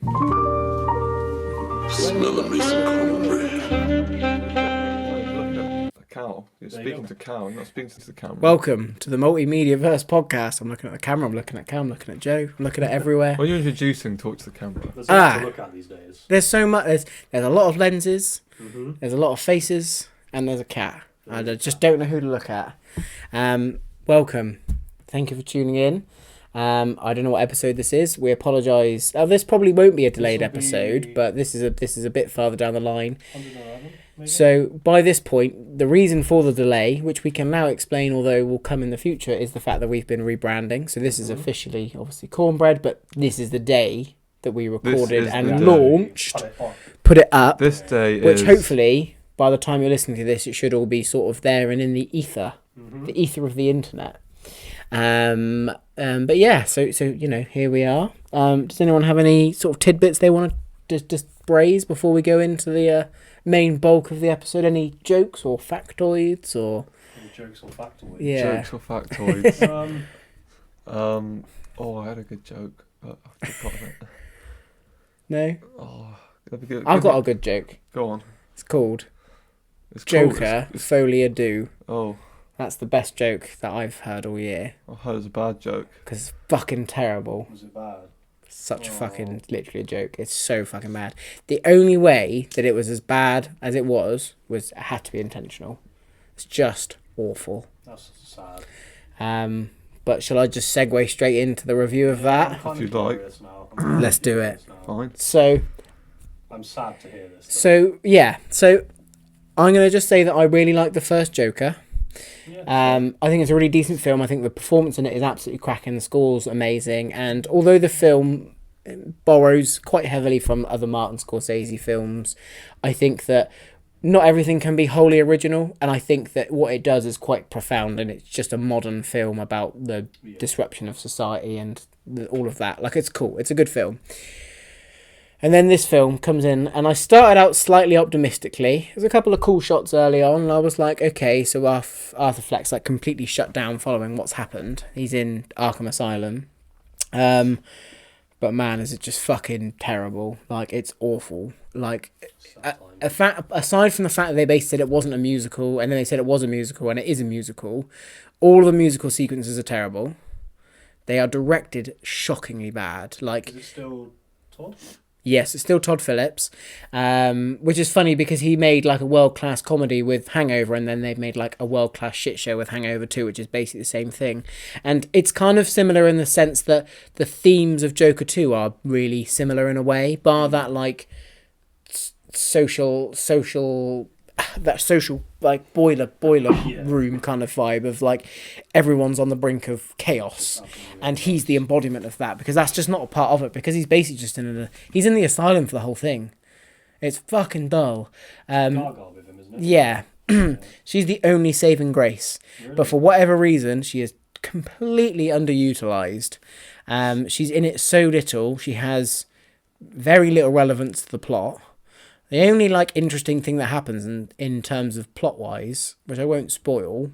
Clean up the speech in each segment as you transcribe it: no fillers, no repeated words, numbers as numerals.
Smelling me some cornbread. Cal. You're speaking to Cal, you're not speaking to the camera. Welcome to the Multimedia Verse podcast. I'm looking at the camera, I'm looking at Callum, I'm looking at Joe, I'm looking at everywhere. When you're introducing, talk to the camera. There's a lot to look at these days. There's so much, there's a lot of lenses, there's a lot of faces, and there's a cat. I just don't know who to look at. Welcome. Thank you for tuning in. I don't know what episode this is. We apologise. This probably won't be a delayed episode, but this is a bit farther down the line. 111, maybe? So by this point, the reason for the delay, which we can now explain, although will come in the future, is the fact that we've been rebranding. So this is officially, obviously, CornBread, but this is the day that we recorded and launched, put it up. This day which is... hopefully, by the time you're listening to this, it should all be sort of there and in the ether, the ether of the internet. But yeah, so you know, here we are. Does anyone have any sort of tidbits they want to just braise before we go into the main bulk of the episode? Any jokes or factoids or? Any jokes or factoids? Yeah. Jokes or factoids? I had a good joke, but I've forgotten it. No. Oh, that'd be good. I've got a good joke. Go on. It's called It's cool. Joker Folie, Deux. Oh, That's the best joke that I've heard all year I heard it was a bad joke. because it's fucking terrible. Was it bad? Such a fucking, literally a joke. It's so fucking bad. The only way that it was as bad as it was it had to be intentional. It's just awful. That's sad. But shall I just segue straight into the review of that? If you'd like. Let's do it. Fine. So I'm sad to hear this. So I'm going to just say that I really like the first Joker. I think it's a really decent film. I think the performance in it is absolutely cracking. The score's amazing. And although the film borrows quite heavily from other Martin Scorsese films, I think that not everything can be wholly original. And I think that what it does is quite profound. And it's just a modern film about the disruption of society and all of that. Like, it's cool. It's a good film. And then this film comes in, and I started out slightly optimistically. There's a couple of cool shots early on, and I was like, okay, so Arthur Fleck's like completely shut down following what's happened. He's in Arkham Asylum. But man, is it just fucking terrible. Like, it's awful. Like, aside from the fact that they basically said it wasn't a musical, and then they said it was a musical, and it is a musical, all of the musical sequences are terrible. They are directed shockingly bad. Like, Is it still Todd? Yes, it's still Todd Phillips, which is funny because he made like a world-class comedy with Hangover, and then they've made like a world-class shit show with Hangover 2, which is basically the same thing. And it's kind of similar in the sense that the themes of Joker 2 are really similar in a way, bar that like social like boiler room kind of vibe of like everyone's on the brink of chaos, and he's the embodiment of that, because that's just not a part of it, because he's basically just he's in the asylum for the whole thing. It's fucking dull. Gargoyle with him, isn't it? Yeah. She's the only saving grace. Really? But for whatever reason, she is completely underutilized. She's in it so little. She has very little relevance to the plot. The only like interesting thing that happens in terms of plot wise, which I won't spoil,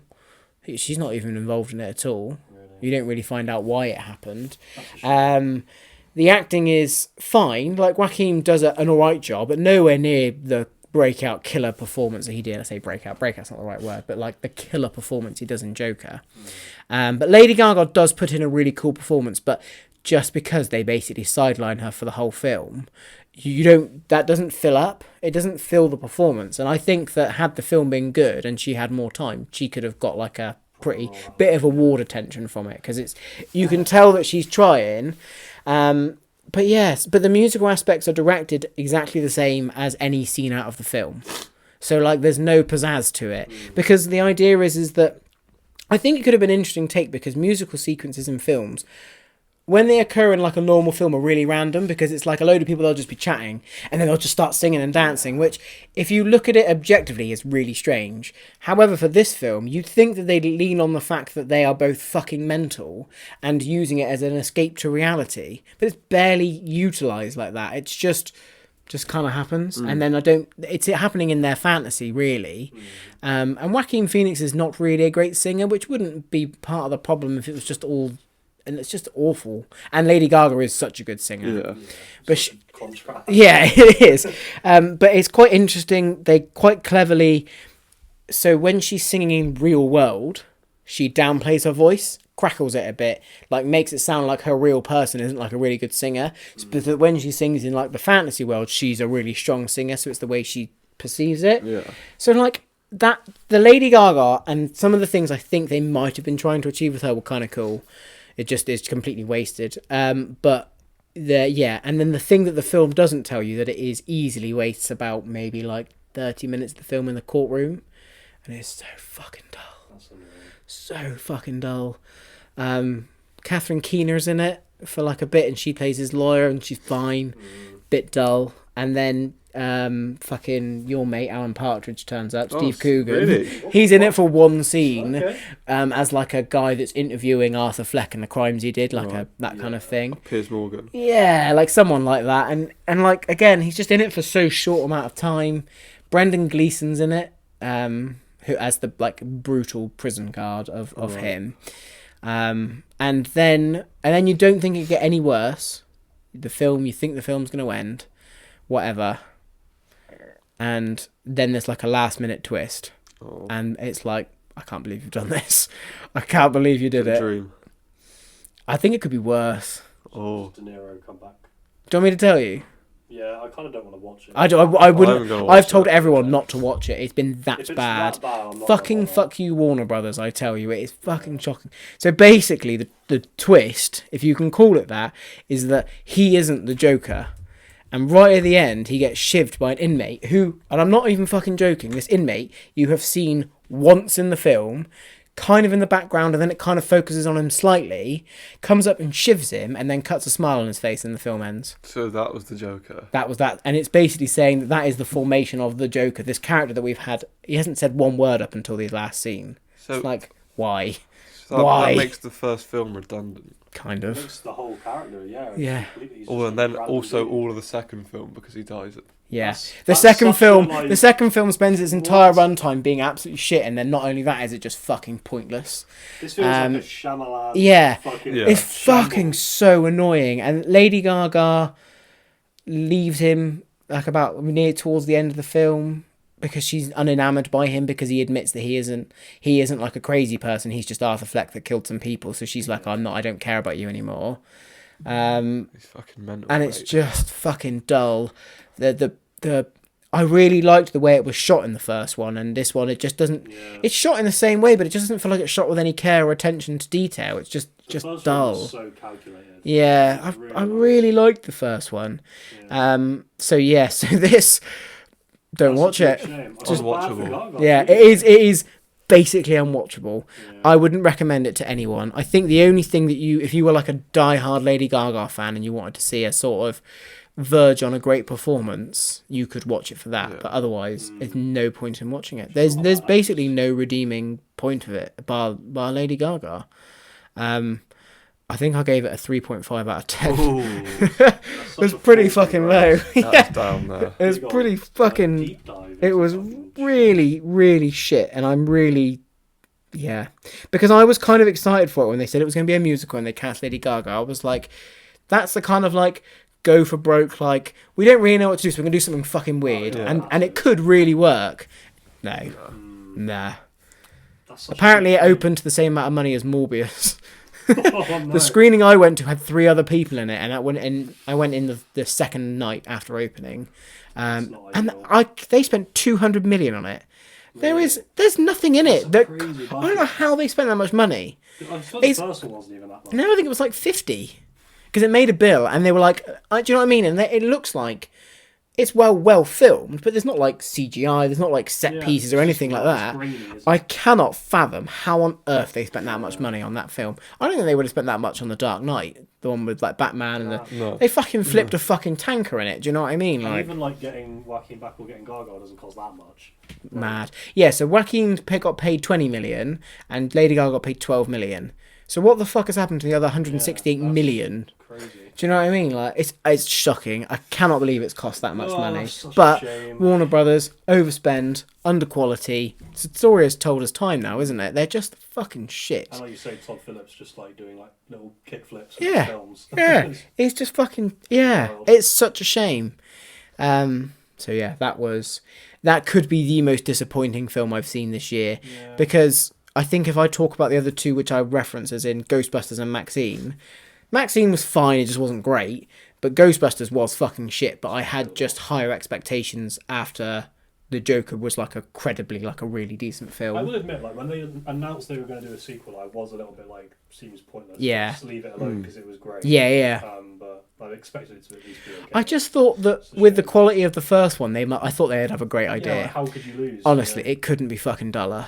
she's not even involved in it at all. Really? You don't really find out why it happened. The acting is fine. Like, Joaquin does an alright job, but nowhere near the breakout killer performance that he did. I say breakout's not the right word, but like the killer performance he does in Joker. But Lady Gaga does put in a really cool performance, but just because they basically sideline her for the whole film, that doesn't fill up. It doesn't fill the performance. And I think that had the film been good and she had more time, she could have got like a pretty bit of award attention from it, because you can tell that she's trying. But the musical aspects are directed exactly the same as any scene out of the film. So like there's no pizzazz to it, because the idea is that I think it could have been an interesting take, because musical sequences in films, when they occur in like a normal film, are really random, because it's like a load of people, they'll just be chatting and then they'll just start singing and dancing, which if you look at it objectively is really strange. However, for this film, you'd think that they'd lean on the fact that they are both fucking mental and using it as an escape to reality, but it's barely utilised like that. It's just kind of happens. And then it's happening in their fantasy, really. And Joaquin Phoenix is not really a great singer, which wouldn't be part of the problem if it was just all and it's just awful. And Lady Gaga is such a good singer. Yeah. But Such a contrast. yeah, it is. But it's quite interesting. They quite cleverly. So when she's singing in Real World, she downplays her voice, crackles it a bit, like makes it sound like her real person isn't like a really good singer. But when she sings in like the fantasy world, she's a really strong singer. So it's the way she perceives it. Yeah. So like that, the Lady Gaga and some of the things I think they might have been trying to achieve with her were kind of cool. It just is completely wasted. But and then the thing that the film doesn't tell you that it is easily wastes about maybe like 30 minutes of the film in the courtroom. And it's so fucking dull. That's annoying. So fucking dull. Catherine Keener's in it for like a bit and she plays his lawyer and she's fine. Bit dull. And then fucking your mate Alan Partridge turns up, Steve Coogan. Really? He's in it for one scene. Okay. As like a guy that's interviewing Arthur Fleck and the crimes he did, like that kind of thing. Piers Morgan. Yeah, like someone like that. And like again, he's just in it for so short amount of time. Brendan Gleeson's in it. Who as the like brutal prison guard of him. And then you don't think it could get any worse. You think the film's gonna end. Whatever. And then there's like a last minute twist. Oh. And it's like, I can't believe you've done this. I can't believe you did it. Dream. I think it could be worse. Oh. De Niro come back. Do you want me to tell you? Yeah, I kind of don't want to watch it. I wouldn't. haven't gonna watch I've told it. everyone not to watch it. It's been If that it's bad. that bad, I'm not Fucking gonna fuck you, Warner Brothers. I tell you, it is fucking shocking. So basically, the twist, if you can call it that, is that he isn't the Joker. And right at the end, he gets shivved by an inmate who, and I'm not even fucking joking, this inmate you have seen once in the film, kind of in the background, and then it kind of focuses on him slightly, comes up and shivs him, and then cuts a smile on his face, and the film ends. So that was the Joker. That was that. And it's basically saying that is the formation of the Joker, this character that we've had. He hasn't said one word up until the last scene. So It's like, why? that makes the first film redundant. Kind It of. makes the whole character, yeah. Yeah. Completely Oh, and then randomly- also all of the second film because he dies. Yeah. That's The second such a, film like- the second film spends its entire What? runtime being absolutely shit, and then not only that is it just fucking pointless. This feels Um, like a Shyamalan. yeah. Fucking Yeah. It's shambles. fucking so annoying. And Lady Gaga leaves him like about near towards the end of the film because she's unenamored by him because he admits that he isn't like a crazy person. He's just Arthur Fleck that killed some people. So she's like, I don't care about you anymore. He's fucking mental. And it's mate. just fucking dull. I really liked the way it was shot in the first one, and this one it just doesn't. Yeah. It's shot in the same way, but it just doesn't feel like it's shot with any care or attention to detail. It's just The first one dull. was so calculated. Yeah, I really liked the first one. Yeah. So this, don't That's watch a it. big shame. I Just feel bad for watchable. Gaga. Yeah, it is basically unwatchable. Yeah. I wouldn't recommend it to anyone. I think the only thing that if you were like a die-hard Lady Gaga fan and you wanted to see a sort of verge on a great performance, you could watch it for that. Yeah. But otherwise, there's no point in watching it. There's basically no redeeming point of it bar Lady Gaga. I think I gave it a 3.5 out of 10. Ooh, It was pretty fucking low. that's down there. It was You got pretty a fucking. deep dive It into was fucking really, really shit, and I'm really, because I was kind of excited for it when they said it was going to be a musical and they cast Lady Gaga. I was like, that's the kind of like go for broke, like we don't really know what to do, so we're going to do something fucking weird, yeah. and it could really work. No, nah. That's such a Apparently, it shame. opened to the same amount of money as Morbius. Oh, no. The screening I went to had 3 other people in it, and I went in the second night after opening, That's not and ideal. they spent 200 million on it. There's nothing in it. That's a That crazy I don't know budget. how they spent that much money. I thought It's- the first one wasn't even that much. No, I think it was like 50, because it made a bill, and they were like, do you know what I mean? And it looks like it's well filmed, but there's not like CGI, there's not like set Yeah, pieces or it's anything just like not that. grainy, is it? I cannot fathom how on earth they spent that much money on that film. I don't think they would have spent that much on The Dark Knight, the one with like Batman and the. No. They fucking flipped a fucking tanker in it. Do you know what I mean? And Like even like getting Joaquin back or getting Gaga doesn't cost that much. mad. Yeah. So Joaquin got paid 20 million, and Lady Gaga got paid 12 million. So what the fuck has happened to the other 168 that's million? Crazy. Do you know what I mean? Like, it's shocking. I cannot believe it's cost that much money. That's such a But shame. Warner Brothers overspend, under quality. It's a story has told us time now, isn't it? They're just fucking shit. And like you say, Todd Phillips just like doing like little kick flips Yeah. films. Yeah, it's just fucking Wild. It's such a shame. So yeah, that could be the most disappointing film I've seen this year Yeah. because I think if I talk about the other two, which I reference as in Ghostbusters and Maxine was fine, it just wasn't great. But Ghostbusters was fucking shit. But I had just higher expectations after the Joker was like a really decent film. I will admit, like when they announced they were going to do a sequel, I was a little bit like, seems pointless. Yeah. Just leave it alone because it was great. Yeah. But I expected it to at least be okay. I just thought that with the quality of the first one, I thought they'd have a great idea. Like, how could you lose? Honestly, Yeah. it couldn't be fucking duller.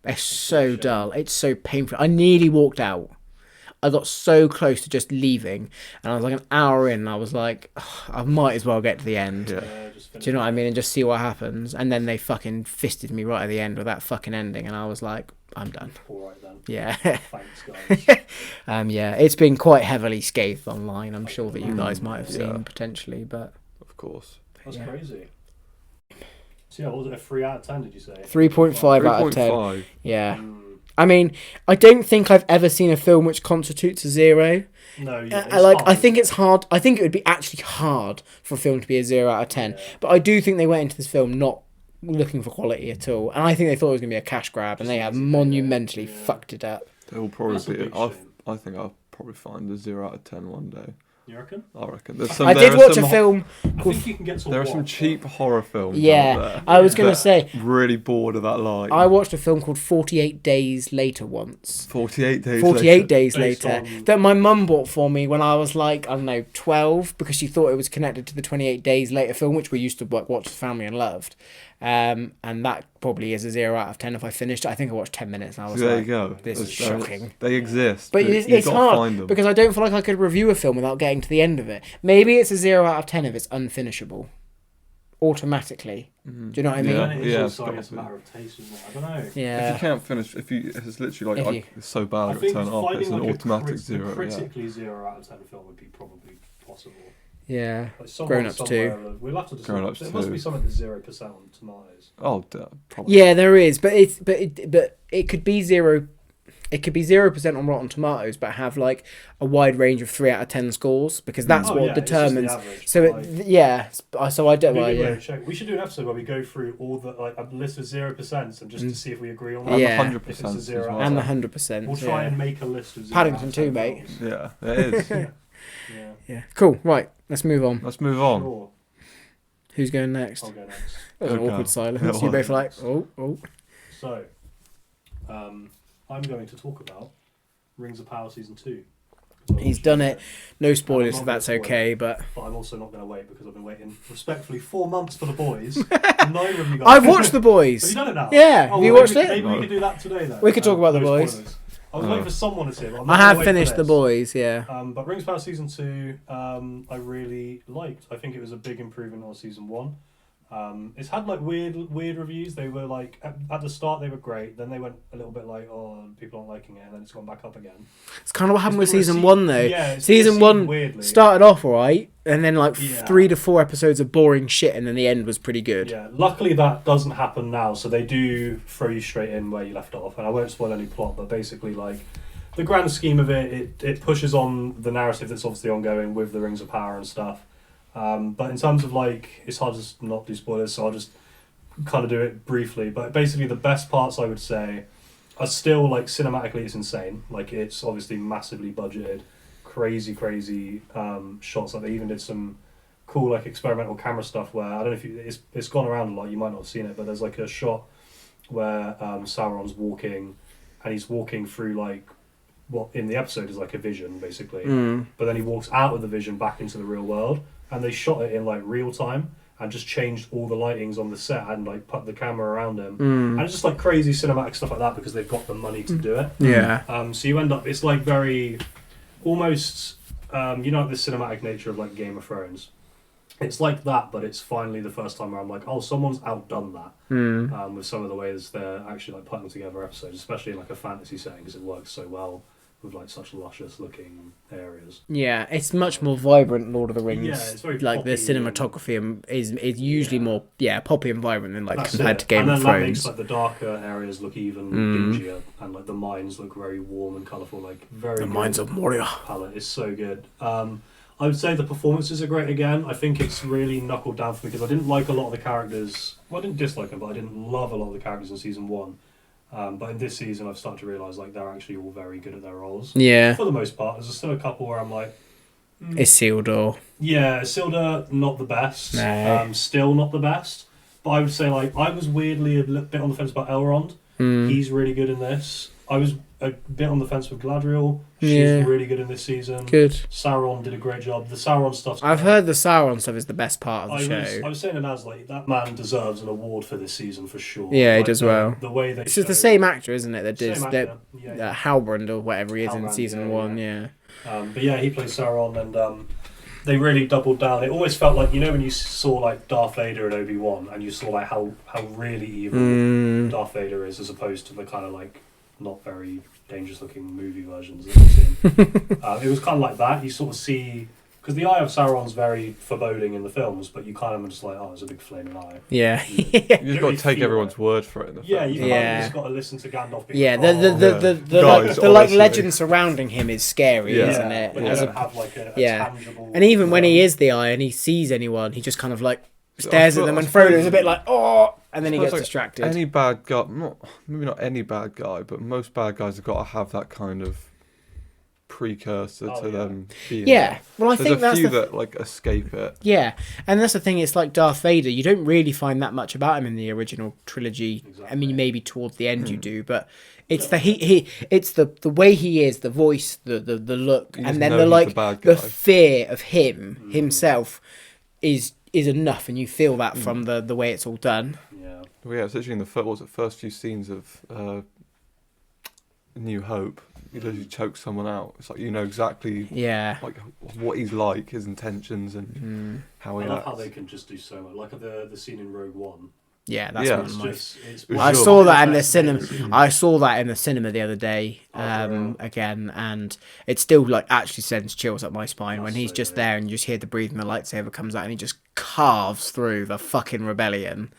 It's so dull. It's so painful. I nearly walked out. I got so close to just leaving, and I was like an hour in, and I was like, I might as well get to the end. Yeah. Just Do you know what I mean? And just see what happens. And then they fucking fisted me right at the end with that fucking ending, and I was like, I'm done. All right then. Yeah. Thanks, guys. Yeah. It's been quite heavily scathed online. I'm sure that you guys might have seen potentially, but Of course. That's crazy. So yeah, what was it? A 3 out of 10? Did you say? 3.5 out of 10. 3.5. Yeah. I mean, I don't think I've ever seen a film which constitutes a 0. No, yeah. I think it's hard. I think it would be actually hard for a film to be a 0 out of 10. Yeah. But I do think they went into this film not looking for quality at all, and I think they thought it was going to be a cash grab, and they have monumentally fucked it up. It will probably That's a be. big shame. I think I'll probably find a 0 out of 10 one day. You reckon? I reckon. I did watch a film. I think you can get to There are some watch, cheap horror films. Yeah, out there I was going to that say. Really bored of that line. I watched a film called 48 Days Later once. 48 days. 48 later. Days Based Later. on- That my mum bought for me when I was like, I don't know, 12, because she thought it was connected to the 28 Days Later film, which we used to watch as a family and loved. And that probably is a 0 out of 10 if I finished it. I think I watched 10 minutes and I was There like, you go. this is They're- shocking. They exist. But you've it's got to hard find them. because I don't feel like I could review a film without getting to the end of it. Maybe it's a 0 out of 10 if it's unfinishable. Automatically. Do you know what I mean? Yeah. And it's also, I it's guess, a gotta be. matter of taste, isn't it? I don't know. If Yeah. you can't finish, it's literally If like you- it's so bad I I think turn it off. It's finding an like automatic a 0. Yeah. critically 0 out of 10 film would be probably possible. Yeah. Like someone Grown Ups somewhere, we'll have to decide. Grown Ups There must 2. be something that's 0% on tomatoes. Oh, probably. Yeah, there is, but it could be 0. It could be 0% on Rotten Tomatoes, but have like a wide range of 3 out of 10 scores because that's Oh, what yeah, it's just the determines. average, So but, so I don't. Maybe Well, we'll yeah. check. We should do an episode where we go through all the like a list of 0% and just to see if we agree on that. And Yeah. the If 100% it's a as 0 well. And the 100%. We'll try yeah. and make a list of 0 Paddington out of 10 2, mate. films. Yeah, it is. Yeah. Yeah. Cool. Right. Let's move on. Let's move on. Sure. Who's going next? I'll go next. That was an Okay. awkward silence. It You was. both like, oh. So, I'm going to talk about Rings of Power Season 2. He's done it. No I'm spoilers, not if that's gonna spoil okay. it. But But I'm also not going to wait because I've been waiting respectfully 4 months for The Boys. Neither of you guys. I've watched The Boys. Have you done it now? Yeah. Oh, Have you well, watched maybe, it? Maybe we No. could do that today then. We could talk about The No Boys. spoilers. I was waiting for someone to see it. But I'm not I gonna have wait for finished The this. Boys. Yeah. But Rings of Power Season 2, I really liked. I think it was a big improvement on Season 1. It's had like weird reviews. They were like at the start they were great. Then they went a little bit like, oh, people aren't liking it, and then it's gone back up again. It's kind of what happened with It's been season received- 1 though. yeah, it's Season received 1 weirdly. started off alright, and then like Yeah. 3 to 4 episodes of boring shit, and then the end was pretty good. Yeah, luckily that doesn't happen now, so they do throw you straight in where you left off, and I won't spoil any plot, but basically, like, the grand scheme of it pushes on the narrative that's obviously ongoing with the Rings of Power and stuff. But in terms of, like, it's hard to not do spoilers, so I'll just kind of do it briefly. But basically, the best parts, I would say, are still, like, cinematically, it's insane. Like, it's obviously massively budgeted, crazy shots. Like, they even did some cool, like, experimental camera stuff where, I don't know if it's gone around a lot, you might not have seen it, but there's, like, a shot where Sauron's walking, and he's walking through, like, what in the episode is like a vision, basically. But then he walks out of the vision back into the real world, and they shot it in, like, real time, and just changed all the lightings on the set and, like, put the camera around him. And it's just, like, crazy cinematic stuff like that because they've got the money to do it. Yeah. So you end up, it's like very, almost, you know, the cinematic nature of, like, Game of Thrones. It's like that, but it's finally the first time where I'm like, oh, someone's outdone that with some of the ways they're actually, like, putting together episodes, especially in, like, a fantasy setting, because it works so well with like such luscious looking areas. Yeah, it's much more vibrant Lord of the Rings. Yeah, it's very like the poppy cinematography is usually more poppy and vibrant than like That's compared it. to Game and of then that makes Thrones. like the darker areas look even dingier, and like the mines look very warm and colourful. Like very The good Mines of Moria. palette is so good. I would say the performances are great again. I think it's really knuckled down for me because I didn't like a lot of the characters. Well, I didn't dislike them, but I didn't love a lot of the characters in season 1. But in this season, I've started to realise like they're actually all very good at their roles. Yeah, For the most part, there's still a couple where I'm like, Isildur. yeah, Isildur not the best. No. Still not the best. But I would say like I was weirdly a little bit on the fence about Elrond. He's really good in this. I was a bit on the fence with Galadriel. She's really good in this season. Good. Sauron did a great job. The Sauron stuff. I've heard the Sauron stuff is the best part of the show. I was saying to Naz, like, that man deserves an award for this season for sure. Yeah, he like, does well. The way they This is the same actor, isn't it? That Same does actor, that yeah. Halbrand or whatever he is in Halbrand, season 1. Yeah. But yeah, he plays Sauron, and they really doubled down. It always felt like, you know, when you saw like Darth Vader and Obi-Wan, and you saw like how really evil Darth Vader is, as opposed to the kind of like not very dangerous looking movie versions that we've seen. It was kind of like that. You sort of see, because the eye of Sauron's very foreboding in the films, but you kind of are just like, oh, it's a big flaming eye. Yeah. You just got to really take feel everyone's it. word for it. In the Yeah, film. you kind Yeah. of just got to listen to Gandalf being Yeah, like, the Guys, like honestly. legend surrounding him is scary, Yeah. isn't it? But you As don't a- have like a yeah. tangible... and even when he is the eye and he sees anyone, he just kind of like stares I at them, and suppose- Frodo's a bit like, oh, and then he Suppose, gets like, distracted. Any bad guy, maybe not any bad guy, but most bad guys have got to have that kind of precursor to them being. Yeah, well, I There's think a that's few the that like escape it. yeah, and that's the thing. It's like Darth Vader. You don't really find that much about him in the original trilogy. Exactly. I mean, maybe towards the end you do, but it's it's the way he is, the voice, the look, You just and then know the he's like the bad the guy. fear of him himself is enough, and you feel that from the way it's all done. Yeah. Well, yeah, it's actually in the first few scenes of New Hope. He literally chokes someone out. It's like you know exactly Yeah. like what he's like, his intentions, and how I he love acts. how they can just do so much. Like the scene in Rogue One. Yeah, that's Yeah. one It's of my. just... It's I I Sure. saw that in the Best cinema. scene. I saw that in the cinema the other day, wow. again, and it still like actually sends chills up my spine when That's he's so just good. there and you just hear the breathing, the lightsaber comes out, and he just carves through the fucking rebellion.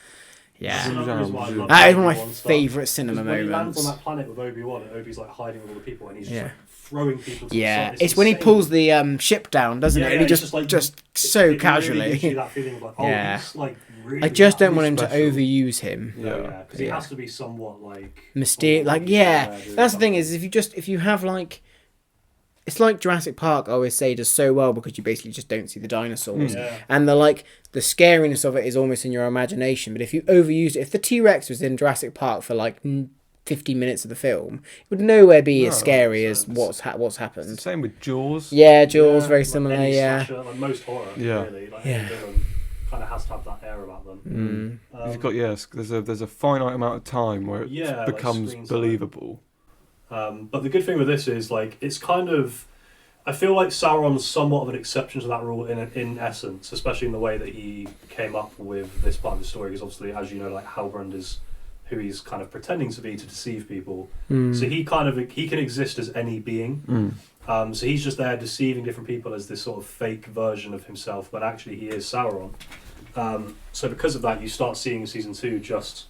That's Yeah, another reason why I love that is one of my Obi-Wan stuff. favourite cinema Because when he lands moments. on that planet with Obi-Wan, and Obi's like hiding with all the people, and he's just Yeah. like throwing people to the Yeah, side. it's when he insane. pulls the ship down, doesn't Yeah, it? And he yeah, just like, so it really casually. gives you that feeling of like, oh, Yeah. he's like really I just don't bad. want him special. to overuse him. No, yeah, because he Yeah. has to be somewhat like Mysterious, like doing that's the thing something. is if you have like, it's like Jurassic Park I always say does so well because you basically just don't see the dinosaurs, Yeah. and the scariness of it is almost in your imagination. But if you overuse it, if the T-Rex was in Jurassic Park for like 15 minutes of the film, it would nowhere be as No, scary it as makes what's It's the happened. same with Jaws. Yeah, Jaws Yeah, very like similar. any Yeah. slasher, like most horror, Yeah. really. Like Yeah. any villain kind of has to have that air about them. You've got there's a finite amount of time where it Yeah, like becomes screen time. believable. But the good thing with this is like it's kind of, I feel like Sauron's somewhat of an exception to that rule in essence, especially in the way that he came up with this part of the story. Because obviously, as you know, like Halbrand is who he's kind of pretending to be to deceive people. So he can exist as any being. So he's just there deceiving different people as this sort of fake version of himself, but actually he is Sauron. So because of that, you start seeing in season 2 just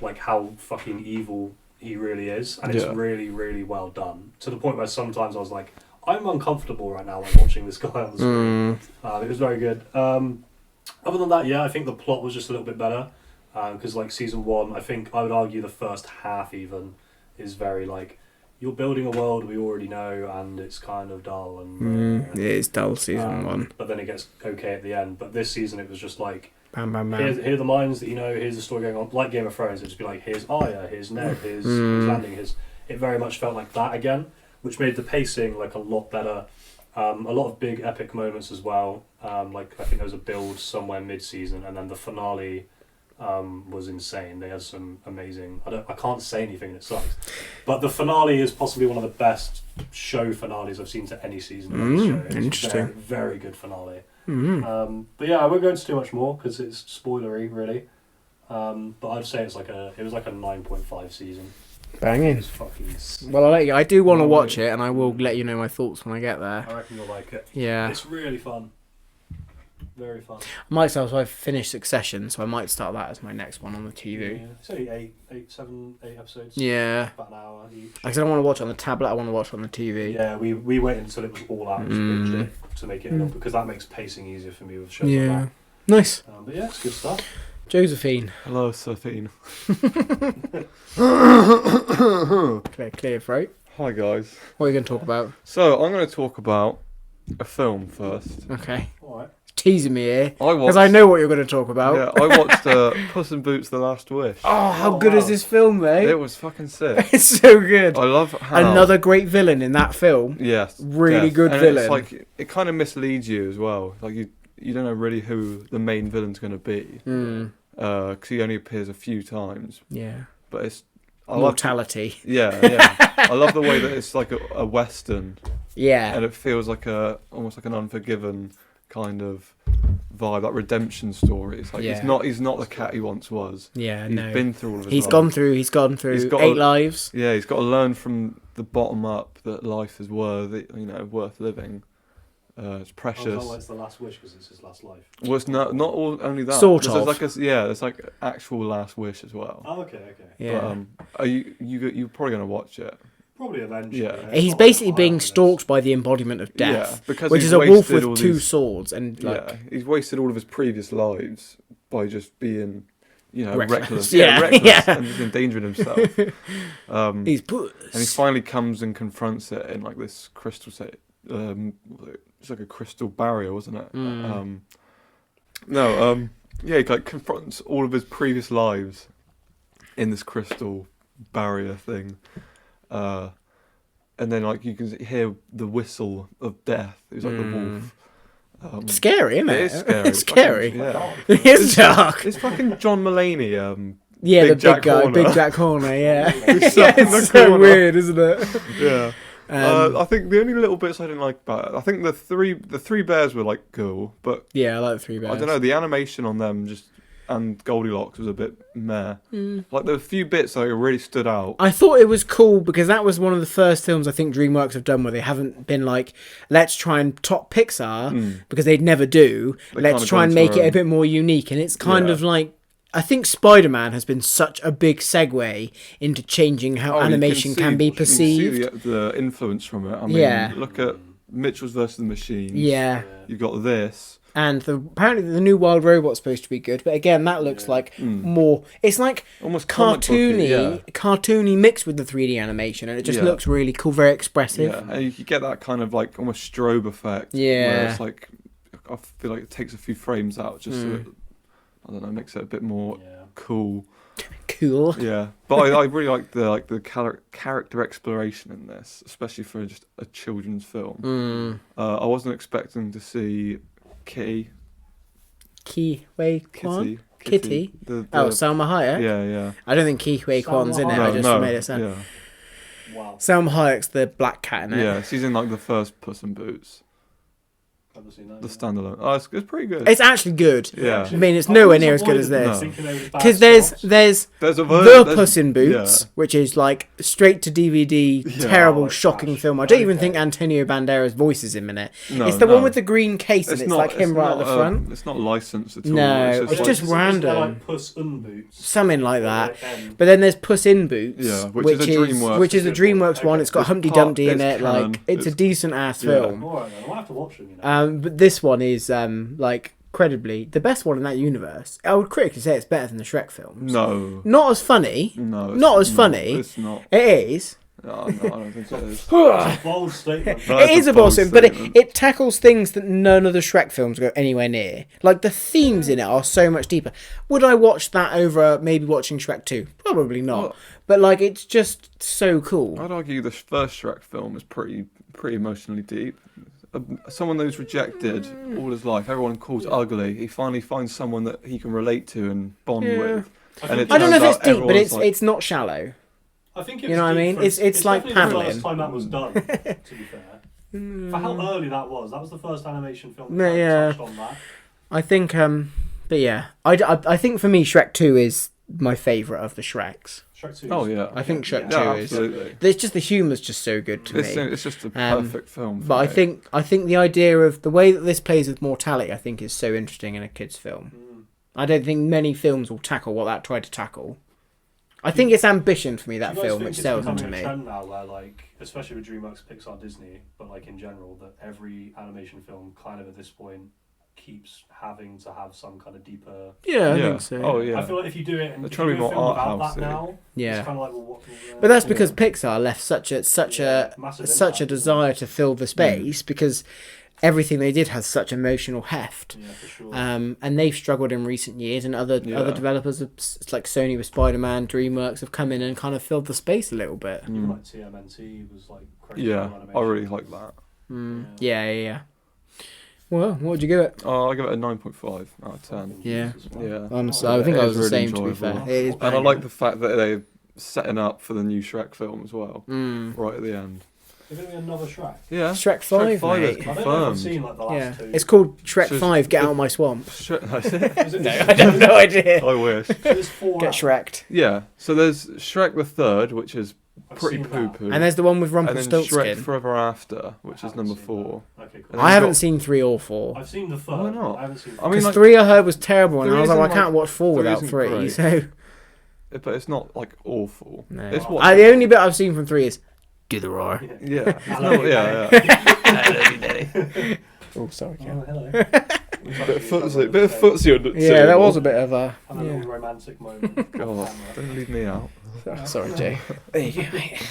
like how fucking evil he really is, and it's Yeah. really, really well done. To the point where sometimes I was like, I'm uncomfortable right now, like watching this guy on the screen. It was very good. Other than that, yeah, I think the plot was just a little bit better. Because like season 1, I think I would argue the first half even is very like, you're building a world we already know, and it's kind of dull. And It is dull season 1. But then it gets okay at the end. But this season it was just like, Bam, bam, here bam. are the mines that you know, here's the story going on. Like Game of Thrones, it'd just be like, here's Arya, here's Ned, here's landing, it very much felt like that again, which made the pacing like a lot better. A lot of big epic moments as well. Like I think there was a build somewhere mid-season, and then the finale was insane. They had some amazing... I can't say anything, it sucks. But the finale is possibly one of the best show finales I've seen to any season of the show. It's interesting. Very, very good finale. But yeah, I won't go into too much more because it's spoilery, really. But I'd say it was like a 9.5 season. Banging. It's fucking. Well, I do want to watch it, and I will let you know my thoughts when I get there. I reckon you'll like it. Yeah. It's really fun. Very fun. I might start, so I've finished Succession, so I might start that as my next one on the TV. Yeah. It's only 8 episodes. Yeah. About an hour each. Because I don't want to watch it on the tablet, I want to watch it on the TV. Yeah, we waited until it was all out to make it enough, because that makes pacing easier for me with shows like that. Nice. But yeah, it's good stuff. Josephine. Hello, Sophine. Clear throat. Hi, guys. What are you going to talk about? So, I'm going to talk about a film first. Okay. Alright. Teasing me here. I watched... Because I know what you're going to talk about. Yeah, I watched Puss in Boots: The Last Wish. Oh, how Oh, good wow. is this film, mate? It was fucking sick. It's so good. I love how... Another great villain in that film. Yes. Really yes. good and villain. It's like, it kind of misleads you as well. Like, you don't know really who the main villain's going to be. Because he only appears a few times. Yeah. But it's... Mortality. Yeah. I love the way that it's like a western, Yeah. and it feels like almost like an Unforgiven kind of vibe, like redemption story. It's like Yeah. he's not the cat he once was. Yeah, He's no. been through all of his He's life. gone through He's got 8 lives. Yeah, he's got to learn from the bottom up that life is worth living. It's precious. I like it's the last wish because it's his last life. Well, it's not only that. Sort There's of. there's like actual last wish as well. Oh, okay. Yeah. But, are you're probably gonna watch it? Probably eventually. Yeah. He's basically being stalked by the embodiment of death, Yeah, because which he's is a wolf wasted with all 2 these- swords, and like Yeah, he's wasted all of his previous lives by just being, Reckless. reckless. Yeah, reckless, yeah. and just endangering himself. he's And he finally comes and confronts it in like this crystal set. It's like a crystal barrier, wasn't it? Yeah, he like confronts all of his previous lives in this crystal barrier thing. And then like you can hear the whistle of death. It was like the wolf. scary, isn't it? It is scary. It's scary. Yeah. It is dark. It's fucking John Mulaney. Yeah, Big the Jack big guy, Horner. Big Jack Horner. Yeah, Who's sat in the it's so corner. weird, isn't it? Yeah. Um, I think the only little bits I didn't like about it, I think the three bears were like cool, but Yeah, I like the 3 bears. I don't know, the animation on them and Goldilocks was a bit meh. Like there were a few bits that really stood out. I thought it was cool because that was one of the first films I think DreamWorks have done where they haven't been like, let's try and top Pixar because they'd never do. They Let's kinda try gone and to make their it a own. bit more unique, and it's kind Yeah. of like. I think Spider-Man has been such a big segue into changing how Oh, you animation can be you can perceived. see the influence from it. I mean, Yeah. look at Mitchell's versus the Machines. Yeah. You've got this. And apparently the new Wild Robot's supposed to be good, but again, that looks like more. It's like Almost comic booky, yeah. cartoony mixed with the 3D animation, and it just Yeah. looks really cool, very expressive. Yeah, and you get that kind of like almost strobe effect. Yeah. Where it's like, I feel like it takes a few frames out just so it, I don't know, makes it a bit more cool. Cool. Yeah, but I really like the character exploration in this, especially for just a children's film. I wasn't expecting to see Kitty. Ki Hui Kwan? Kitty. Kitty? The- Oh, the- Salma Hayek? Yeah. I don't think Ki Hui Kwan's in it. I just made it sound. Yeah, Wow. Salma Hayek's the black cat in it. yeah. She's in like the first Puss in Boots, Haven't seen that the yet. standalone. Oh, it's pretty good. It's actually good. Yeah. I mean, it's I nowhere was near as good as disappointed this. thinking they were bad Because spin-offs. there's There's a the Puss in Boots, Yeah. which is like straight to DVD, terrible, Oh, it's shocking trash. film. I don't I even don't think care. Antonio Banderas' voice is in it. No, It's the no. one with the green case, and it's like him right at the not, front. It's not licensed at all. No, it's like- just Isn't random. like Puss in Boots. Something like that. Like, But then there's Puss in Boots, Yeah, which is a DreamWorks. which is a DreamWorks one. It's got It's Humpty part- Dumpty in it's it. canon. Like it's a It's- decent ass yeah. film. Alright then, I'll have to watch them, you know. But this one is like credibly the best one in that universe. I would critically say it's better than the Shrek films. No. Not as funny. No. Not it's as funny. It's not. It is. No, I don't think it is. Bold statement. No, It it's is a boss, but statement. it tackles things that none of the Shrek films go anywhere near. Like the themes in it are so much deeper. Would I watch that over maybe watching Shrek 2? Probably not. Well- But like it's just so cool. I'd argue the first Shrek film is pretty emotionally deep. Someone who's rejected all his life, everyone calls ugly. He finally finds someone that he can relate to and bond with. And it I don't know if turns it's out deep, but everyone's like- it's not shallow. I think You know what I mean? It's like definitely the paneling. first time that was done, to be fair. For how early that was the first animation film that Yeah. touched on that. I think, but yeah, I think for me Shrek 2 is my favourite of the Shreks. Shrek 2. Oh yeah, I think Shrek yeah, 2 is. absolutely. It's just the humour's just so good to me. It's just a perfect film. For But me. I think the idea of the way that this plays with mortality, I think, is so interesting in a kids' film. I don't think many films will tackle what that tried to tackle. I think it's ambition for me, that Do you guys film, think which it's sells it to becoming me. a trend now where, like, especially with DreamWorks, Pixar, Disney, but like in general, that every animation film kind of at this point keeps having to have some kind of deeper. Yeah, I Yeah. think so. Oh yeah. I feel like if you do it and They're if trying you to do be a more film art without that housey. now, Yeah. it's kind of like, well, what? But that's because Pixar left such a massive such a impact. desire to fill the space because everything they did has such emotional heft. Yeah, for sure. And they've struggled in recent years, and other Yeah. developers, it's like Sony with Spider-Man, DreamWorks have come in and kind of filled the space a little bit. Even like TMNT was like crazy. Yeah, animation. I really like that. Yeah. Well, what would you give it? Oh, I give it a 9.5 out of 10. Yeah. Yeah. Honestly, I think It I is was the really same, to be fair. enjoyable. It is And I banging. like the fact that they're setting up for the new Shrek film as well, Mm. right at the end. Is there gonna be another Shrek? Yeah. Shrek 5, is mate. I don't know if I've confirmed. seen like the last Yeah. two. It's called Shrek So 5, Get Out of My Swamp. That's it. Is it, No, I have no idea. I wish. So there's 4 Get out. Shreked. Yeah. So there's Shrek the Third, which is I've pretty seen poo that. poo. And there's the one with And then Shrek Rumpelstiltskin. Forever After, which is haven't number seen 4. that. Okay, cool. And then I you've haven't got- seen 3 or 4. I've seen the third. Why not? I haven't seen. I mean, Because like, 3 I heard was terrible, and three I was like, isn't, well, I can't like- watch 4 three without isn't 3. great. So, but it's not like awful. no. It's Oh. what. The only bit I've seen from 3 is Do the Roar. Yeah. It's Hello, not, yeah. Oh, sorry, Oh, Callum. hello. Bit of footsie on it. Yeah, that was a bit of a. Have a Yeah. little romantic moment. God, don't leave me out. Oh, sorry, Jay. There you go, mate.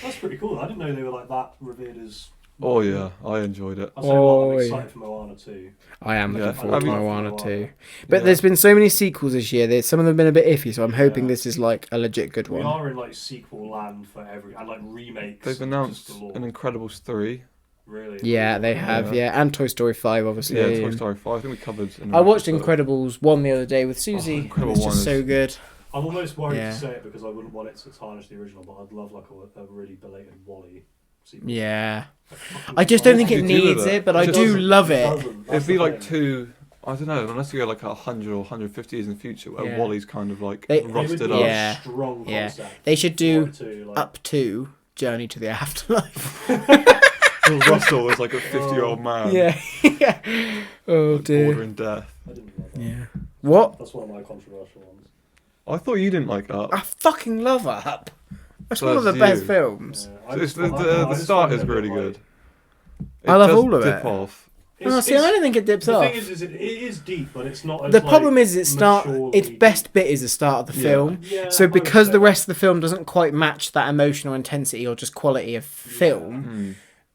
That's pretty cool. I didn't know they were like that revered as. Oh yeah, I enjoyed it. I'll say what, I'm Oh, excited for Moana too. I am looking Yeah. forward Have to you- Moana too. But Yeah. there's been so many sequels this year. Some of them have been a bit iffy, so I'm hoping Yeah. this is like a legit good We one. are in like sequel land for and like remakes. They've announced just galore. an Incredibles 3. Really. Yeah, they have. Yeah. Yeah, and Toy Story 5, obviously. Yeah, Toy and- Story 5. I think we covered. In I watched an episode. Incredibles 1 the other day with Susie. Incredible It's 1 just is- so good. I'm almost worried Yeah. to say it because I wouldn't want it to tarnish the original, but I'd love like a really belated Wally sequel. Yeah. Like, I just don't think What it do you do with needs it? it, but I It do doesn't- love it. doesn't. That's It'd be the like thing. two. I don't know, unless you go like 100 or 150 years in the future, where Yeah. Wally's kind of like They- It would rusted be up. Yeah. a strong Yeah. concept. They should do For it to, like, up to Journey to the Afterlife. Russell is like a 50-year-old man. Yeah. Oh dear. Bordering death. I didn't love that. Yeah. What? That's one of my controversial ones. I thought you didn't like Up. I fucking love Up. That's So one of the that's best you. films. Yeah, I So it's just- the, I don't know, I the just start find is it a bit really like- good. I love does all of dip it. off. Oh, see, I don't think it dips the off. thing is it is deep, but it's not. As, The problem like, is its maturely best bit is the start of the Yeah. film. Yeah, So I would because say the that. rest of the film doesn't quite match that emotional intensity or just quality of film, Hmm.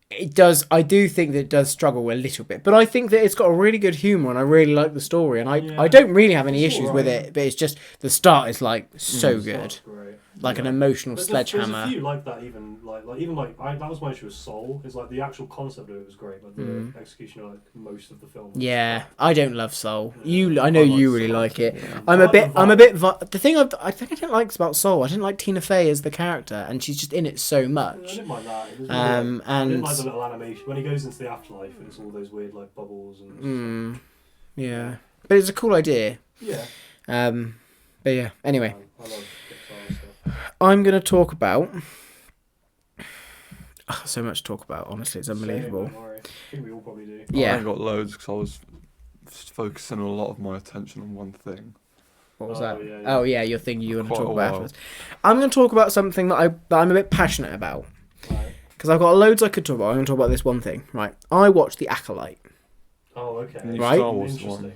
it does. I do think that it does struggle a little bit, but I think that it's got a really good humor, and I really like the story, and I Yeah. don't really have any It's issues alright. with it. But it's just the start is like so It's good, not great. like an emotional There's sledgehammer. a few like that, even that was my issue with Soul. Is like the actual concept of it was great, but the execution of like most of the film. Was Yeah, I don't love Soul. I know I like you really Soul. like it. Yeah. I'm I a like bit. the I'm a vibe. bit. The thing I think I didn't like about Soul, I didn't like Tina Fey as the character, and she's just in it so I much. didn't mind that. It was Um, I didn't and like the little animation when he goes into the afterlife and it's all those weird like bubbles and. Yeah, but it's a cool idea. Yeah. But yeah. Anyway, I love Pixar stuff. I'm gonna talk about. So much to talk about. Honestly, it's Same, unbelievable. don't worry. I think we all probably do. I Yeah. only got loads because I was focusing a lot of my attention on one thing. What was Oh, that? yeah, yeah. Oh yeah, your thing you want to Quite talk a about while. afterwards. I'm gonna talk about something that I'm a bit passionate about Right. because I've got loads I could talk about. I'm gonna talk about this one thing. Right. I watched The Acolyte, Oh, okay. New Right. Star Wars Interesting. one.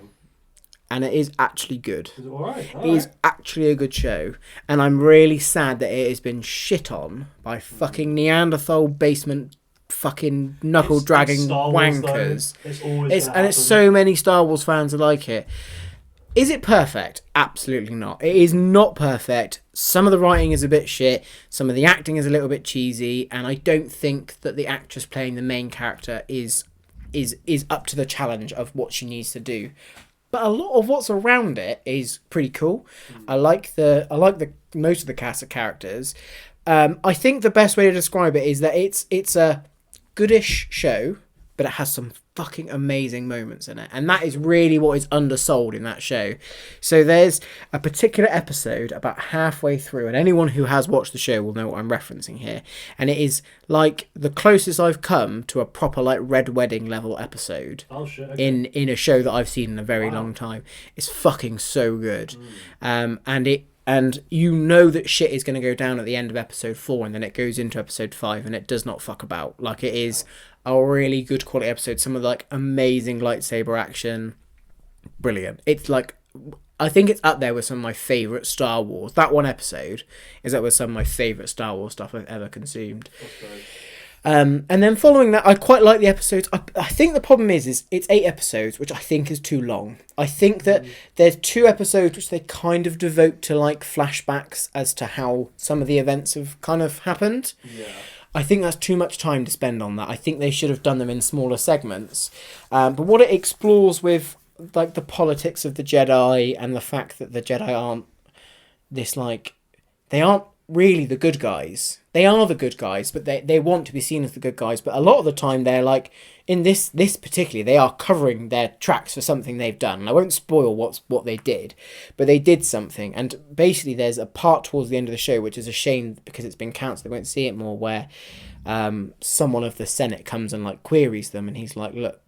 and it is actually good. Is it alright? It is actually a good show, and I'm really sad that it has been shit on by fucking Neanderthal basement fucking knuckle dragging wankers. It's always It's gonna and it's happen. so many Star Wars fans are like it. Is it perfect? Absolutely not. It is not perfect. Some of the writing is a bit shit. Some of the acting is a little bit cheesy, and I don't think that the actress playing the main character is up to the challenge of what she needs to do. But a lot of what's around it is pretty cool. I like the most of the cast of characters. I think the best way to describe it is that it's a goodish show, but it has some fucking amazing moments in it, and that is really what is undersold in that show. So there's a particular episode about halfway through, and anyone who has watched the show will know what I'm referencing here, and it is like the closest I've come to a proper like Red Wedding level episode in a show that I've seen in a very long time. It's fucking so good. And you know that shit is going to go down at the end of episode 4, and then it goes into episode 5, and it does not fuck about. Like, it is a really good quality episode. Some of the, like, amazing lightsaber action. Brilliant. It's like, I think it's up there with some of my favourite Star Wars. That one episode is up with some of my favourite Star Wars stuff I've ever consumed. And then following that, I quite like the episodes. I think the problem is it's 8 episodes, which I think is too long. I think that there's 2 episodes which they kind of devote to like flashbacks as to how some of the events have kind of happened. Yeah. I think that's too much time to spend on that. I think they should have done them in smaller segments. But what it explores with like the politics of the Jedi and the fact that the Jedi aren't this like, they aren't really the good guys. They are the good guys, but they want to be seen as the good guys. But a lot of the time, they're like, in this particularly, they are covering their tracks for something they've done. And I won't spoil what they did, but they did something. And basically, there's a part towards the end of the show, which is a shame because it's been cancelled. They won't see it more, where someone of the Senate comes and like queries them, and he's like, look,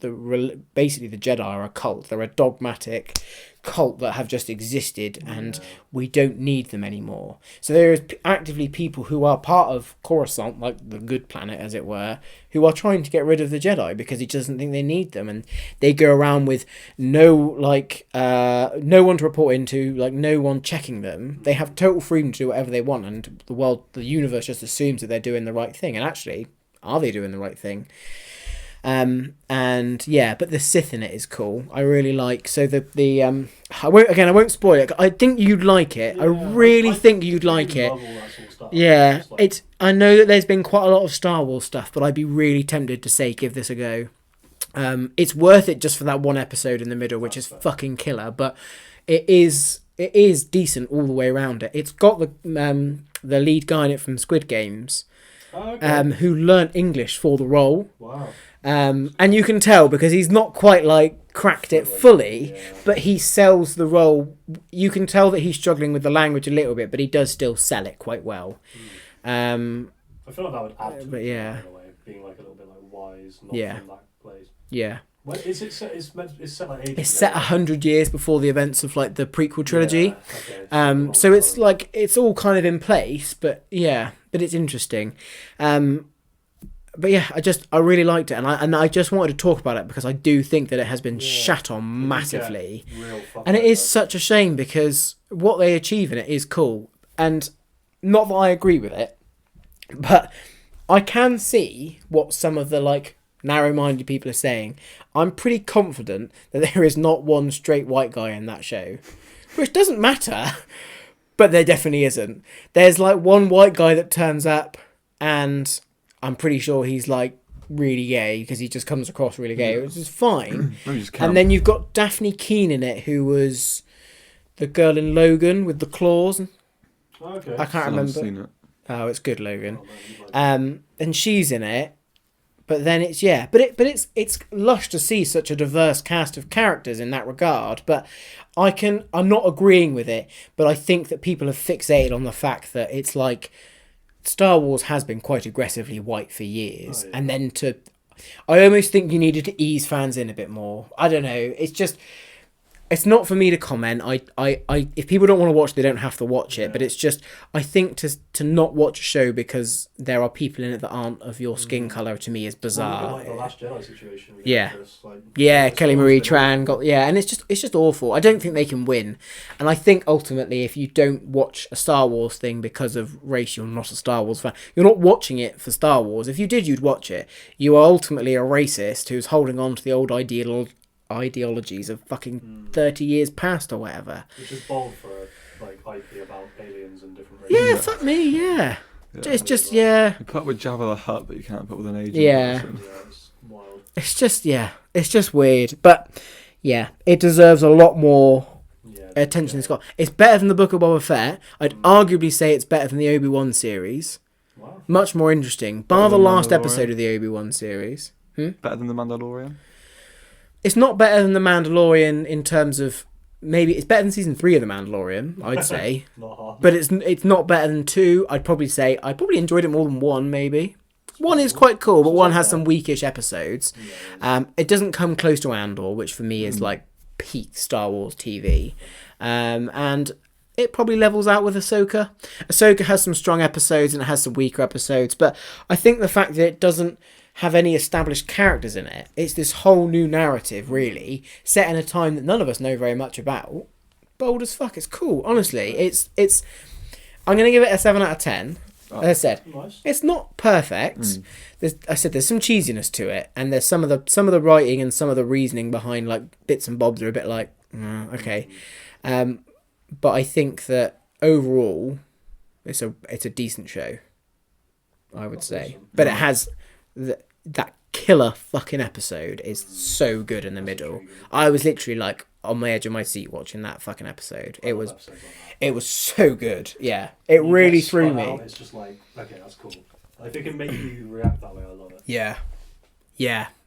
basically the Jedi are a cult. They're a dogmatic cult that have just existed, and we don't need them anymore. So there is actively people who are part of Coruscant, like the good planet as it were, who are trying to get rid of the Jedi because he doesn't think they need them, and they go around with no one to report into, like no one checking them. They have total freedom to do whatever they want, and the universe just assumes that they're doing the right thing. And actually, are they doing the right thing? And yeah, but the Sith in it is cool. I really like. So I won't spoil it. I think you'd like it. Yeah, I think you'd like it. Love all that sort of stuff. Yeah, I know that there's been quite a lot of Star Wars stuff, but I'd be really tempted to say give this a go. It's worth it just for that one episode in the middle, which is fucking killer. But it is decent all the way around it. It's got the lead guy in it from Squid Games, who learnt English for the role. Wow. And you can tell because he's not quite like cracked it fully, but he sells the role. You can tell that he's struggling with the language a little bit, but he does still sell it quite well. I feel like that would add to but it yeah, in a way, being like a little bit like wise, not from that place. Yeah. When is it set? It's set like 80 It's set 100 years before the events of like the prequel trilogy. Yeah, okay, so it's like it's all kind of in place, but it's interesting. But yeah, I really liked it, and I just wanted to talk about it because I do think that it has been shat on massively, and it is such a shame because what they achieve in it is cool, and not that I agree with it, but I can see what some of the like narrow-minded people are saying. I'm pretty confident that there is not one straight white guy in that show, which doesn't matter, but there definitely isn't. There's like one white guy that turns up, and I'm pretty sure he's like really gay because he just comes across really gay, which is fine. And then you've got Daphne Keane in it, who was the girl in Logan with the claws. Okay. I can't remember. Seen it. Oh, it's good, Logan. And she's in it. But then it's lush to see such a diverse cast of characters in that regard. But I'm not agreeing with it, but I think that people have fixated on the fact that it's like Star Wars has been quite aggressively white for years, and then I almost think you needed to ease fans in a bit more. I don't know. It's not for me to comment. If people don't want to watch, they don't have to watch it. But it's just, I think to not watch a show because there are people in it that aren't of your skin colour, to me is bizarre. Like the Last Jedi situation. Kelly Marie Tran and it's just awful. I don't think they can win, and I think ultimately, if you don't watch a Star Wars thing because of race, you're not a Star Wars fan. You're not watching it for Star Wars. If you did, you'd watch it. You are ultimately a racist who's holding on to the old ideologies of fucking 30 years past or whatever. Which is bold for like IP about aliens and different races. Yeah, fuck me, yeah. It's just, You put up with Jabba the Hutt, but you can't put with an agent. Yeah. It's wild. It's just weird. But yeah, it deserves a lot more attention it's got. It's better than the Book of Boba Fett. I'd arguably say it's better than the Obi-Wan series. Wow. Much more interesting. Bar the last episode of the Obi-Wan series. Better than the Mandalorian? It's not better than The Mandalorian in terms of maybe it's better than season 3 of The Mandalorian, I'd say. Not hard. But it's not better than 2. I'd probably say I probably enjoyed it more than 1 maybe. 1 is quite cool, but 1 has some weakish episodes. It doesn't come close to Andor, which for me is like peak Star Wars TV. And it probably levels out with Ahsoka. Ahsoka has some strong episodes and it has some weaker episodes, but I think the fact that it doesn't have any established characters in it, it's this whole new narrative, really, set in a time that none of us know very much about. Bold as fuck. It's cool, honestly. It's. I'm going to give it a 7 out of 10. As I said, Nice. it's not perfect. There's some cheesiness to it, and there's some of the writing and some of the reasoning behind like bits and bobs are a bit like okay. But I think that overall, it's a decent show. I would say, awesome. but it has that killer fucking episode is so good in the middle. I was literally like on the edge of my seat watching that fucking episode. It was so good. Yeah, it really threw me. It's just like, okay, that's cool. If it can make you react that way, I love it. Yeah.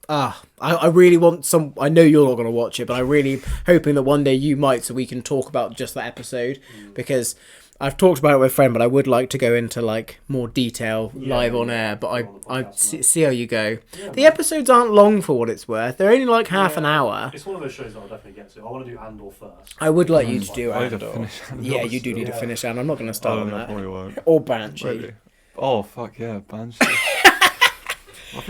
I really want some. I know you're not going to watch it, but I'm really hoping that one day you might, so we can talk about just that episode because I've talked about it with a friend, but I would like to go into like more detail live on air. But I see how you go. Yeah, the episodes aren't long for what it's worth. They're only like half an hour. It's one of those shows that I'll definitely get to. I want to do Andor first. I would like you to do I need to Andor. finish Andor Yeah, you do need to finish Andor. I'm not going to start on I that. probably won't. Or Banshee. Really? Oh fuck yeah, Banshee. I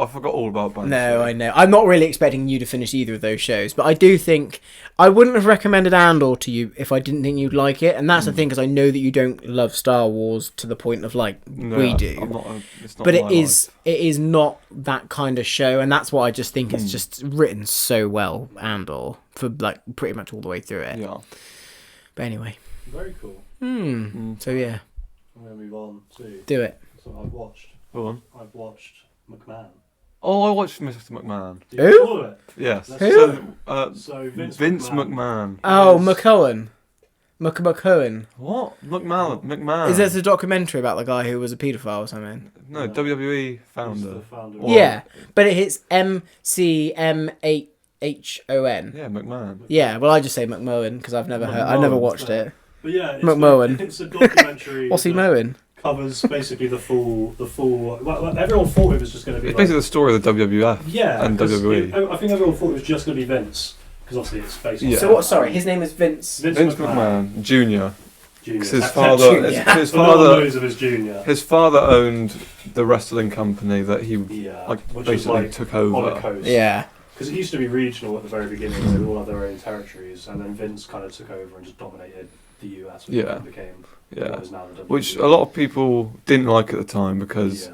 forgot all about Banshee. No, I know. I'm not really expecting you to finish either of those shows, but I do think I wouldn't have recommended Andor to you if I didn't think you'd like it, and that's the thing because I know that you don't love Star Wars to the point of like we do. It's not But my it is not that kind of show, and that's why I just think it's just written so well, Andor, for like pretty much all the way through it. Yeah. But anyway, Very cool. so yeah, I'm going to move on to. do it. So Go on. I've watched McMahon. Oh, I watched Mr. McMahon. Did you Who? follow it? Yes. Who? So Vince McMahon. Oh, McCohen. McCohen. What? McMahon. Is this a documentary about the guy who was a paedophile or something? No, Yeah. WWE He's founder. the founder. Or- Yeah, but it's McMahon. Yeah, McMahon. Yeah, well, I just say McMohan because I've never heard. I've never watched it. But yeah, it's McMahon. It's a documentary. What's he that mowing? Covers basically the full. Well, everyone thought it was just going to be. It's basically the story of the WWF Yeah, and 'cause WWE. I think everyone thought it was just going to be Vince because obviously it's based. on- Yeah. So what? Sorry, his name is Vince. Vince McMahon Jr. Junior. His Junior. father. His No one father. knows of his junior. His father owned the wrestling company that he Yeah, like which basically is like took on the over. coast. Yeah. Because it used to be regional at the very beginning. They would all have their own territories, and then Vince kind of took over and just dominated the US. Which Yeah. became Yeah. what is now the WWE. Which a lot of people didn't like at the time because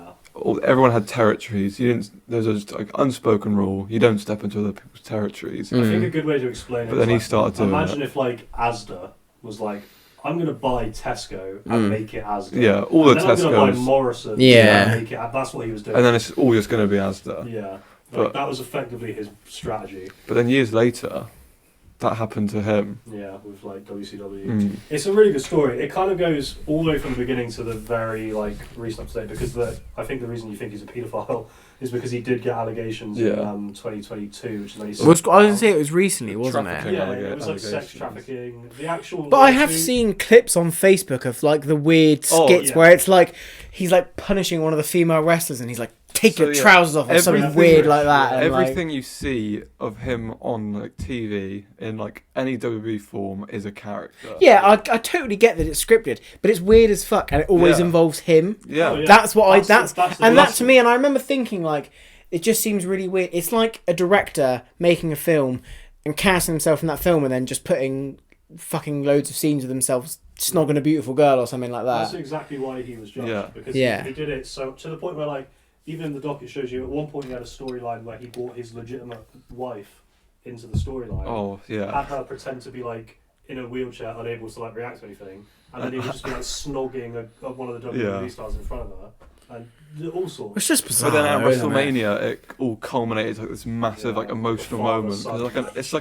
everyone had territories. You didn't. There's a just, like unspoken rule. You don't step into other people's territories. I think a good way to explain it. But is then he like, started doing imagine it. if like Asda was like, I'm going to buy Tesco and make it Asda. Yeah, all the and then I'm going to buy Tesco's. Morrison. Yeah. And make it. That's what he was doing. And then it's all just going to be Asda. Yeah. But- Like, that was effectively his strategy. But then years later, that happened to him. Yeah, with like WCW. Mm. It's a really good story. It kind of goes all the way from the beginning to the very like recent up to date because I think the reason you think he's a paedophile is because he did get allegations in 2022, which is when he I was going to say it was recently, wasn't Trafficking. it? yeah, it was like sex allegations. trafficking. The actual. But I have seen clips on Facebook of like the weird skits yeah. where it's like he's like punishing one of the female wrestlers and he's like take So, your yeah, trousers off or something everything- weird like that. And, Everything you see of him on like TV in like any WWE form is a character. yeah, I totally get that it's scripted, but it's weird as fuck and it always Yeah. involves him. Yeah. Oh, yeah. That's what That's the and that to lesson. me, and I remember thinking like it just seems really weird. It's like a director making a film and casting himself in that film and then just putting fucking loads of scenes of themselves snogging a beautiful girl or something like That's that. exactly why he was judged. Yeah. Because Yeah. he did it so to the point where like even in the doc it shows you at one point he had a storyline where he brought his legitimate wife into the storyline. Oh yeah. Had her pretend to be like in a wheelchair, unable to like react to anything, and then he would just be like snogging one of the WWE Yeah. stars in front of her. and all sorts. It's just bizarre. But then at though, isn't it? WrestleMania, it all culminated like this massive, like emotional moment. 'Cause it's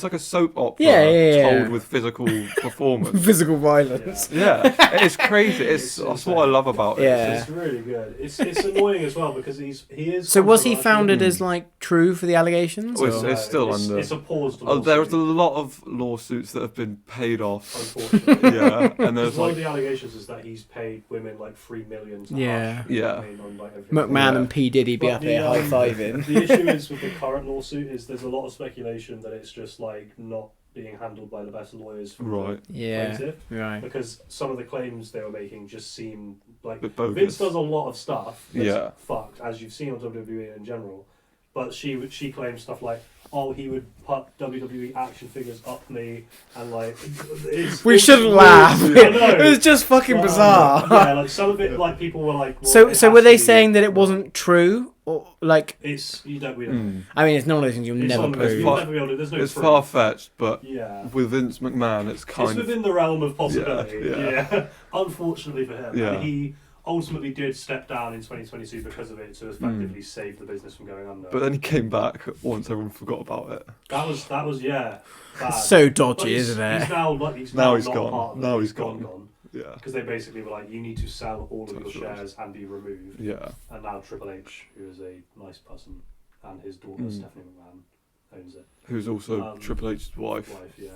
like a soap opera told with physical performance. Physical violence. Yeah, it's crazy. That's what I love about it. Yeah. It's really good. It's annoying as well because he is. So was he controversial. founded as like true for the allegations? Oh, or- it's still under. It's a paused. Oh, there's a lawsuit, lot of lawsuits that have been paid off. unfortunately. Yeah, and there's One of like the allegations is that he's paid women like $3 million to Yeah. hush Yeah. on, like, everything. McMahon Yeah. and P Diddy be But up there the, high-fiving. The issue is with the current lawsuit is there's a lot of speculation that it's just like not being handled by the best lawyers for right, the Yeah. plaintiff, Right. because some of the claims they were making just seem like bit bogus. Vince does a lot of stuff that's Yeah. fucked, as you've seen on WWE in general. But she claims stuff like, oh, he would put WWE action figures up me, and like We it's shouldn't weird. laugh. I know. It was just fucking But, bizarre. yeah, like some of it, like people were like, well, So it were has they to be- saying that it wasn't true, or like? It's we don't. Mm. I mean, it's none of those things you'll It's never on- prove. you'll never be able to. There's no It's proof. far fetched, but Yeah. with Vince McMahon, it's kind It's of within the realm of possibility. Yeah, Yeah. Unfortunately for him, Yeah. and he ultimately did step down in 2022 because of it to effectively save the business from going under. But then he came back once everyone forgot about it. That was yeah. Bad. So But dodgy, he's- isn't it? He's now like he's Now now he's not gone. a part of it. Now he's gone. gone. Yeah, Because they basically were like, you need to sell all of your That's right. shares and be removed. yeah. And now Triple H, who is a nice person, and his daughter Stephanie McMahon owns it. Who's also Um, Triple H's wife. Yeah.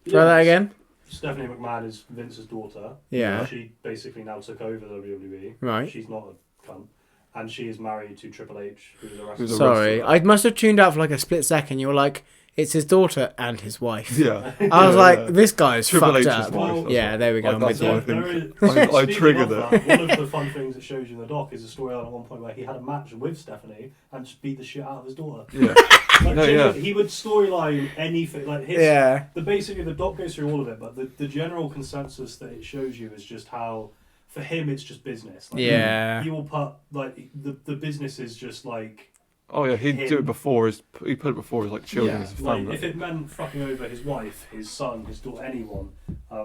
Try that again. Stephanie McMahon is Vince's daughter. Yeah. She basically now took over the WWE. Right. She's not a cunt. And she is married to Triple H, who's a wrestler. Who's a Sorry, wrestler. I must have tuned out for like a split second. You were like, "It's his daughter and his wife." Yeah, I was Yeah, like, yeah. "This guy's Triple fucked H's up." wife. Well, that's Yeah, what- there we go. I'm That's with what I you. think. I Speaking triggered of it. that, one of the fun things it shows you in the doc is a storyline at one point where he had a match with Stephanie and just beat the shit out of his daughter. Yeah, Like, No, genuinely, yeah. he would storyline anything. Like his, Yeah. basically the doc goes through all of it, but the general consensus that it shows you is just how for him it's just business. Like, Yeah. he will put like the business is just like Oh yeah, he'd do Him. it before his. He put it before his like children, yeah, his like family. if it meant fucking over his wife, his son, his daughter, anyone,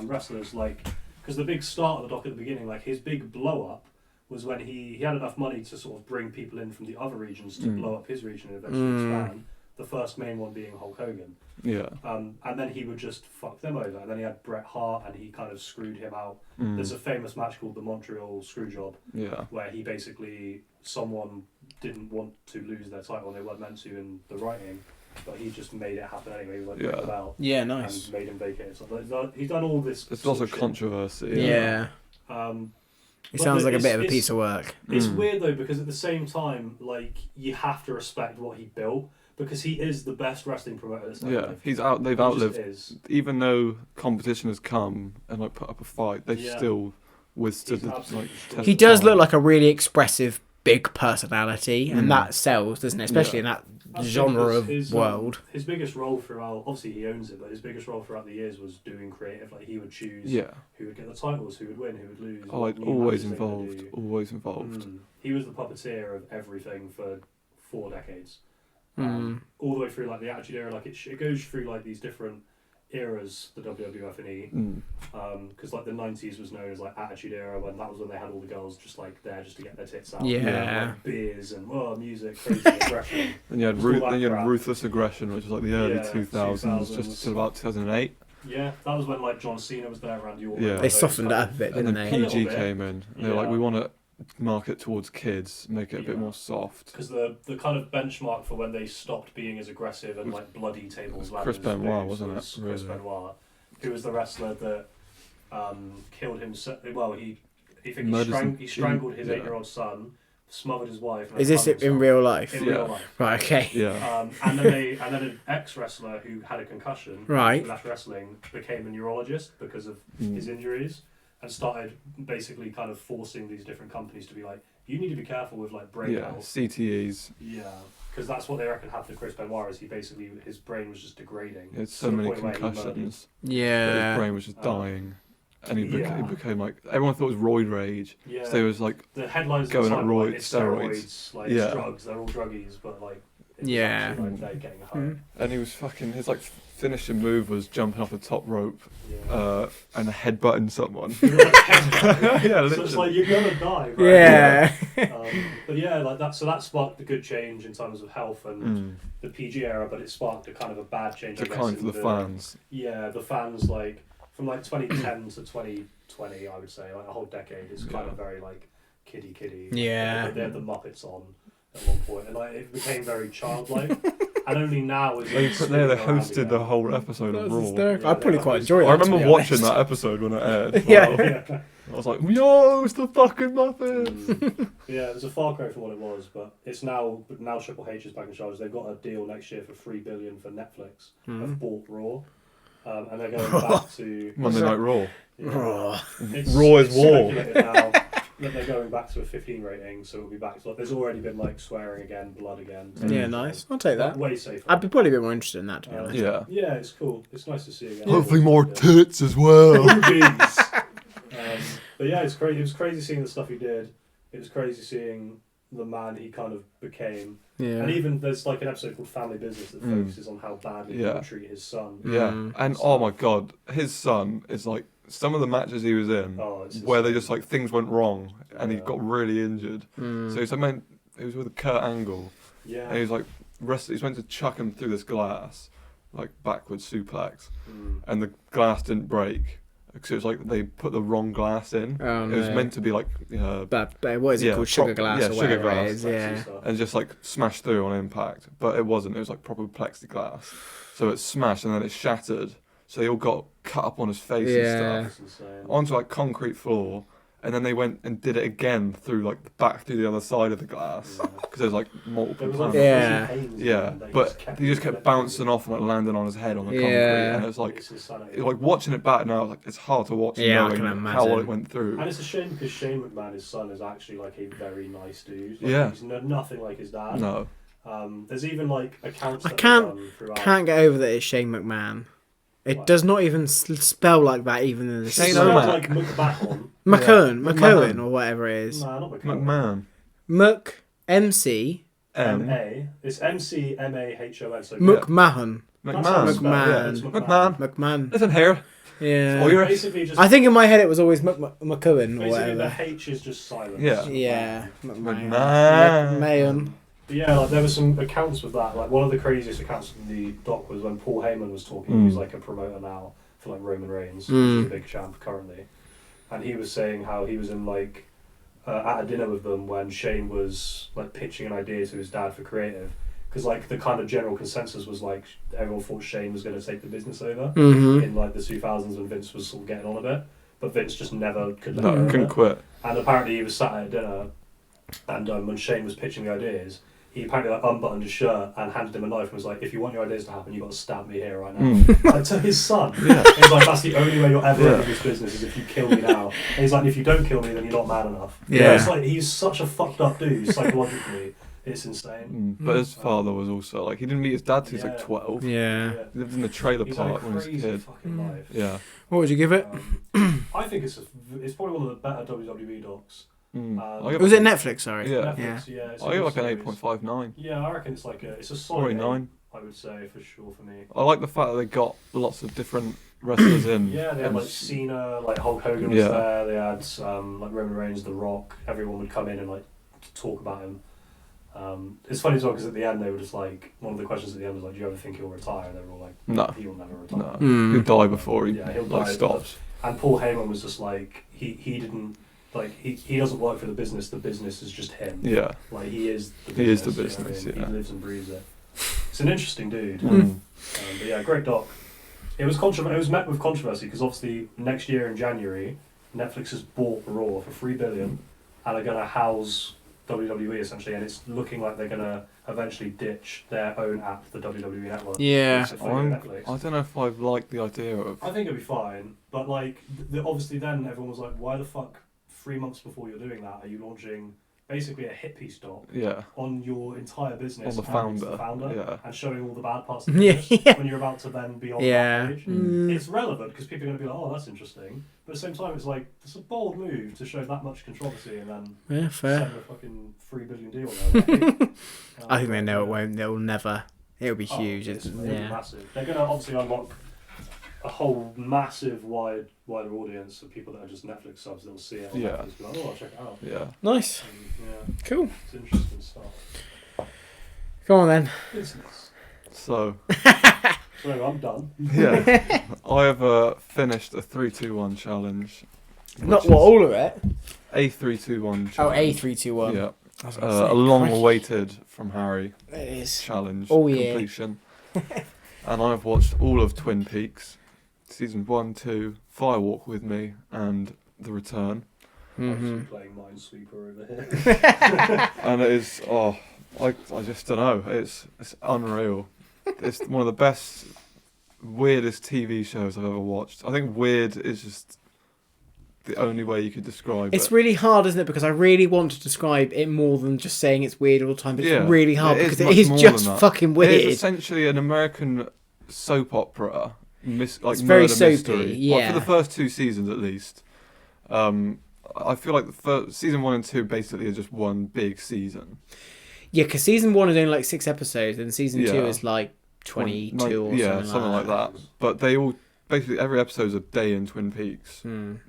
wrestlers like because the big start of the doc at the beginning, like his big blow up was when he had enough money to sort of bring people in from the other regions to blow up his region and eventually expand. The first main one being Hulk Hogan. Yeah, And then he would just fuck them over. And then he had Bret Hart, and he kind of screwed him out. Mm. There's a famous match called the Montreal Screwjob, yeah, where he basically someone didn't want to lose their title, and they weren't meant to in the writing, but he just made it happen anyway. He went Yeah. the belt Yeah, nice. and made him vacate it. So he's done all this. there's sort lots of shit. controversy. Yeah. Um, It but sounds like a bit of a it's- piece of work. It's Mm. weird though because at the same time, like you have to respect what he built because he is the best wrestling promoter that's ever Yeah, lived. he's out. They've He just outlived. is. Even though competition has come and like put up a fight, they've Yeah. still withstood He's the absolutely like. destroyed test He of does time. look like a really expressive, big personality, and Mm. that sells, doesn't it? Especially in that That's genre because of his, world. His biggest role throughout, obviously he owns it, but his biggest role throughout the years was doing creative. Like he would choose Yeah. who would get the titles, who would win, who would lose. Oh, what like new always matches they would involved. do. Always involved. He was the puppeteer of everything for 4 decades. Mm. All the way through like the Attitude Era, like it goes through like these different eras, the WWF and E. Mm. Because like the 90s was known as like Attitude Era, when that was when they had all the girls just like there just to get their tits out. Yeah. Like, beers and music, crazy aggression. And you had, Just all that then you had crap. Ruthless Aggression, which was like the early Yeah, 2000s, just 2000s. till about 2008. Yeah, that was when like John Cena was there around Orton. Yeah. They softened it up a bit, And didn't then they? A little PG bit. came in. They were like, Yeah. we want to market towards kids, make it a bit Yeah. more soft. Because the kind of benchmark for when they stopped being as aggressive and like bloody tables, was Chris ladders, Benoit, moves wasn't it? was Chris Really? Benoit, who was the wrestler that killed himself. Well, he Murders him. strangled his Yeah. 8-year-old son, smothered his wife. And Is this hung in himself. real life? In Yeah. real life. Right. Okay. Yeah. And then an ex-wrestler who had a concussion, Right. who left wrestling, became a neurologist because of Mm. his injuries, and started basically kind of forcing these different companies to be like, you need to be careful with like brain Yeah. health. CTEs. Yeah, because that's what they reckon happened to Chris Benoit. Is he basically his brain was just degrading. He had so to the many point where he murdered- concussions. that Yeah. His brain was just dying. And he Yeah. became like, everyone thought it was roid rage. Yeah, So he was like, the headlines going at the at time were like, roid- it's steroids. like Yeah. it's drugs. They're all druggies, but like it was Yeah. actually, like, they're getting hurt. Mm. and he was fucking, his like finishing move was jumping off the top rope Yeah. and headbutting someone. Yeah, Yeah, so it's like you're gonna die. Right? Yeah. But yeah, like that. So that sparked a good change in terms of health and the PG era, but it sparked a kind of a bad change. I guess, Decline for in the fans. Yeah, the fans like from like 2010 to 2020, I would say like a whole decade is kind of very like kiddie. Yeah. They had the Muppets on at one point, and like it became very childlike. And only now is They it put there. They swinging around hosted again. the whole episode That of was Raw. hysterical. Yeah, I'd probably they quite hosted enjoy it. that. I to remember be watching honest. that episode when it aired. Yeah. Wow. Yeah. I was like, yo, it's the fucking Muppets. Yeah, it was a far cry from what it was, but it's now Triple H is back in charge. They've got a deal next year for $3 billion for Netflix. Have bought Raw, and they're going back to Monday Night Raw. Raw. Raw is war. speculated now that they're going back to a 15 rating, so it'll be back to like there's already been like swearing again, blood again. Yeah, nice. I'll take that. Way safer. I'd be probably a bit more interested in that, to be honest. Yeah. Yeah, it's cool. It's nice to see again. Hopefully more Yeah. tits as well. Boobies. But yeah, it's crazy. It was crazy seeing the stuff he did. It was crazy seeing the man he kind of became. Yeah. And even there's like an episode called Family Business that focuses on how badly Yeah. he would treat his son. Yeah, and oh my god, his son is like some of the matches he was in Oh, it's where they insane. just like things went wrong and he Yeah. got really injured. So he's like, he was with Kurt Angle Yeah. and he was like he's meant to chuck him through this glass, like backwards suplex, and the glass didn't break because it was like they put the wrong glass in. Oh, It was no. meant to be like But what is it Yeah, called? Sugar glass yeah, or sugar whatever glass. it is. Yeah. and just like smashed through on impact, but it wasn't. It was like proper plexiglass, so it smashed and then it shattered. So they all got cut up on his face Yeah. and stuff That's insane. onto like concrete floor, and then they went and did it again through like back through the other side of the glass because there's like multiple There was like times. Yeah. pains Yeah, and they but he just kept flipping bouncing it. off and like landing on his head on the concrete, Yeah. and it was like It's insanity. watching it back now. Like it's hard to watch Yeah, I knowing can how imagine. it went through. And it's a shame because Shane McMahon, his son, is actually like a very nice dude. Like, Yeah. he's nothing like his dad. No, There's even like accounts. I that can't- are done throughout. Can't get over that it's Shane McMahon. It What? does not even spell like that even in the Shane It's O'Mac. like McMahon. McCohen or whatever it is. Nah, not McMahon. McMahon. Mc MC M.A. It's McMahon. So McMahon. That's how it's McMahon. spelled, yeah, McMahon. it's McMahon. McMahon. Listen here. Yeah. Oh, you're- Basically, just I think in my head it was always McCohen or basically whatever. the H is just silent. Yeah. Yeah. McMahon. McMahon. McMahon. But yeah, like there were some accounts with that. Like one of the craziest accounts in the doc was when Paul Heyman was talking. He's like a promoter now for like Roman Reigns, which is a big champ currently, and he was saying how he was in like at a dinner with them when Shane was like pitching an idea to his dad for creative, because like the kind of general consensus was like everyone thought Shane was going to take the business over in like the 2000s when Vince was sort of getting on a bit, but Vince just never could let go No, of couldn't it. quit. And apparently he was sat at dinner, and when Shane was pitching the ideas, he apparently like unbuttoned his shirt and handed him a knife and was like, "If you want your ideas to happen, you've got to stab me here right now." Like to his son. Yeah. He's like, "That's the only way you'll ever Yeah. end this business is if you kill me now." And he's like, "If you don't kill me, then you're not man enough." Yeah. It's like he's such a fucked up dude psychologically. It's insane. But his father was also like he didn't meet his dad till he was like Yeah. 12. Yeah. He lived in the trailer He's had a park when he was a crazy kid. fucking life. Yeah. What would you give it? I think it's probably one of the better WWE docs. I give Was it Netflix? Sorry. Yeah. Netflix, yeah. It's a I give good like an series. 8.59. Yeah, I reckon it's like it's a solid Probably 8, 9. I would say for sure for me. I like the fact that they got lots of different wrestlers in. Yeah, they had and like Cena, like Hulk Hogan was Yeah. there. They had like Roman Reigns, The Rock. Everyone would come in and like talk about him. It's funny as well because at the end they were just like one of the questions at the end was like, "Do you ever think he'll retire?" And they were all like, No. he will never retire." No, he'll die before he Yeah, he'll like die. stops. And Paul Heyman was just like he didn't like he doesn't work for the business. The business is just him. Yeah. Like he is the business. He is the you know what I business, mean? yeah. He lives and breathes it. It's an interesting dude. Mm. But yeah, great doc. It was It was met with controversy because obviously next year in January, Netflix has bought Raw for $3 billion and are going to house WWE essentially, and it's looking like they're going to eventually ditch their own app, the WWE Network. Yeah. to follow Netflix. I don't know if I like the idea of. I think it'll be fine, but like, obviously then everyone was like, why the fuck 3 months before you're doing that are you launching basically a hit piece doc Yeah. on your entire business On the and founder, the founder yeah. and showing all the bad parts of the Yeah, business yeah. when you're about to then be on Yeah. that page. It's relevant because people are going to be like, oh, that's interesting. But at the same time, it's like, it's a bold move to show that much controversy and then Yeah, fair. send a fucking $3 billion deal there. Right? I think they know it won't. They'll never. It'll be Oh, huge. it's It's, gonna be yeah. massive. They're going to obviously unlock a whole massive, wider audience of people that are just Netflix subs. They'll see it on Yeah. Netflix, be like, oh, I'll check it out. Yeah. Nice. And, yeah, Cool. it's interesting stuff. Go on then. Business. So, So I'm done. yeah. I have finished a 3-2-1 challenge. Not which what is all of it. A 3-2-1 Oh, challenge. A321. Yeah. I was gonna say, A long Christ. awaited from Harry It is. challenge Oh, yeah. completion. And I've watched all of Twin Peaks, season 1, 2, Firewalk with Me, and The Return. Mm-hmm. I'm playing Minesweeper over here. And it is, I just don't know, it's unreal. It's one of the best, weirdest TV shows I've ever watched. I think weird is just the only way you could describe It's it. really hard, isn't it? Because I really want to describe it more than just saying it's weird all the time. But Yeah, it's really hard it is because it much is more just than that. fucking It weird. is essentially an American soap opera, like It's very murder soapy, mystery. Like, yeah. for the first 2 seasons at least. I feel like the season 1 and 2 basically are just one big season. Yeah, because season 1 is only like 6 episodes, and season 2 Yeah. is like 22 or yeah, something like that. But they all basically every episode's a day in Twin Peaks,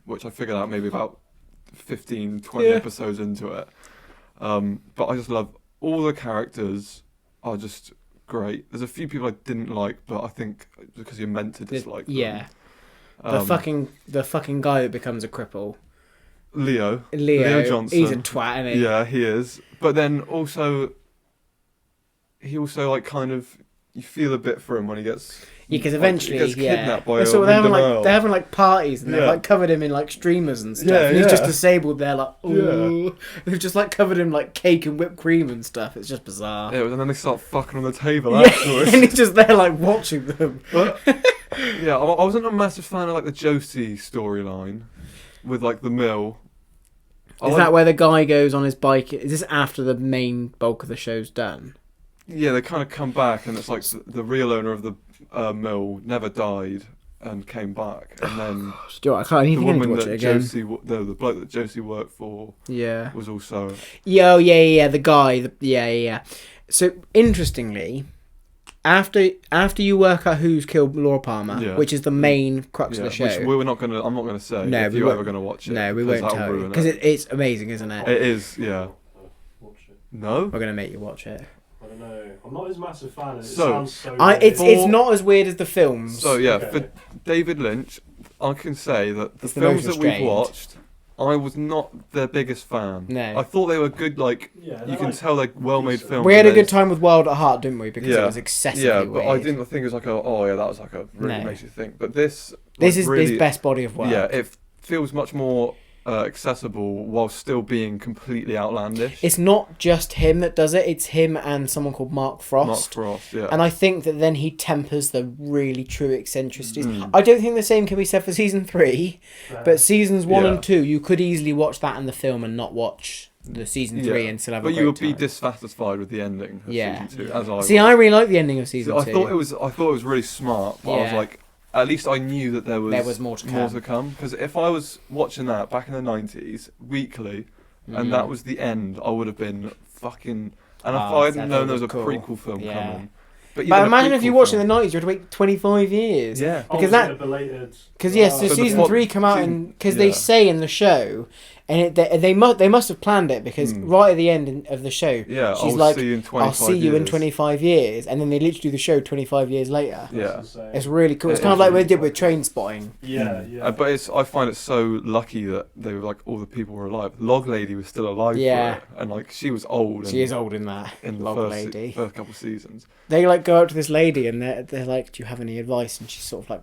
which I figured out maybe about 15, 20 Yeah. episodes into it. But I just love all the characters are just great. There's a few people I didn't like, but I think because you're meant to dislike them. Yeah. The fucking guy that becomes a cripple. Leo Johnson. He's a twat, isn't he? Yeah, he is. But then also, he also like kind of you feel a bit for him when he gets. Yeah, because like, eventually, he gets kidnapped by so they're having Wyndham Earle. like parties, and they've Yeah. like covered him in like streamers and stuff. Yeah, and he's just yeah. disabled there, like ooh. They've just like covered him like cake and whipped cream and stuff. It's just bizarre. Yeah, and then they start fucking on the table Yeah, afterwards. and he's just there like watching them. But yeah, I wasn't a massive fan of like the Josie storyline with like the mill. Is that where the guy goes on his bike? Is this after the main bulk of the show's done? Yeah, they kind of come back, and it's like the real owner of the mill never died and came back, and then Do you know what, I can't the even woman watch it that again. the bloke that Josie worked for Yeah. was also Yeah. The guy. Yeah. So interestingly, after you work out who's killed Laura Palmer, Yeah. which is the main crux of the show. which I'm not gonna say No, if we you're won't- ever gonna watch it. No, we because won't that'll tell you ruin because it. it's amazing, isn't it? It is, yeah. Watch it. No, We're gonna make you watch it. I don't know. I'm not as massive fan. It So, sounds so. It's weird. not as weird as the films. so yeah, Okay. for David Lynch, I can say that the It's the films most that we've restrained. watched, I was not their biggest fan. No. I thought they were good. Like Yeah, you they're can like tell they're well-made decent. films. We had a and good they- time with Wild at Heart, didn't we? Because it Yeah. was excessively Yeah, but I weird. didn't think it was like that was like a really No. makes you think. But this This like, is really, his best body of work. Yeah, it feels much more accessible while still being completely outlandish. It's not just him that does it. It's him and someone called Mark Frost. Mark Frost, yeah. And I think that then he tempers the really true eccentricities. Mm. I don't think the same can be said for season 3, but seasons 1 Yeah. and 2, you could easily watch that in the film and not watch the season 3 and still have a but great you would time. be dissatisfied with the ending of Yeah. season 2, as I See, was. I really like the ending of season I 2. thought it was really smart, but I was Yeah. like, at least I knew that there was more to come. Because if I was watching that back in the 90s weekly, and Mm. that was the end, I would have been fucking. And if Oh, I hadn't that known there was a cool. prequel film Yeah. coming, But even a imagine if you prequel watched it in film- the 90s, you had to wait 25 years. Yeah. Because that... belated. Because yes, so But the season plot- 3 come out season- because they yeah. say in the show, and they must have planned it because right at the end of the show, Yeah, she's I'll like, see you in 25 "I'll see you in years." 25 years," and then they literally do the show 25 years later. Yeah. It's really cool. It's It kind of is like what really they did with Train Spotting. Yeah, yeah. But I find it so lucky that they were like all the people were alive. Log Lady was still alive Yeah. for it, and like she was old. She is old in that in the Log Lady. first couple of seasons. They like go up to this lady and they're like, "Do you have any advice?" And she sort of like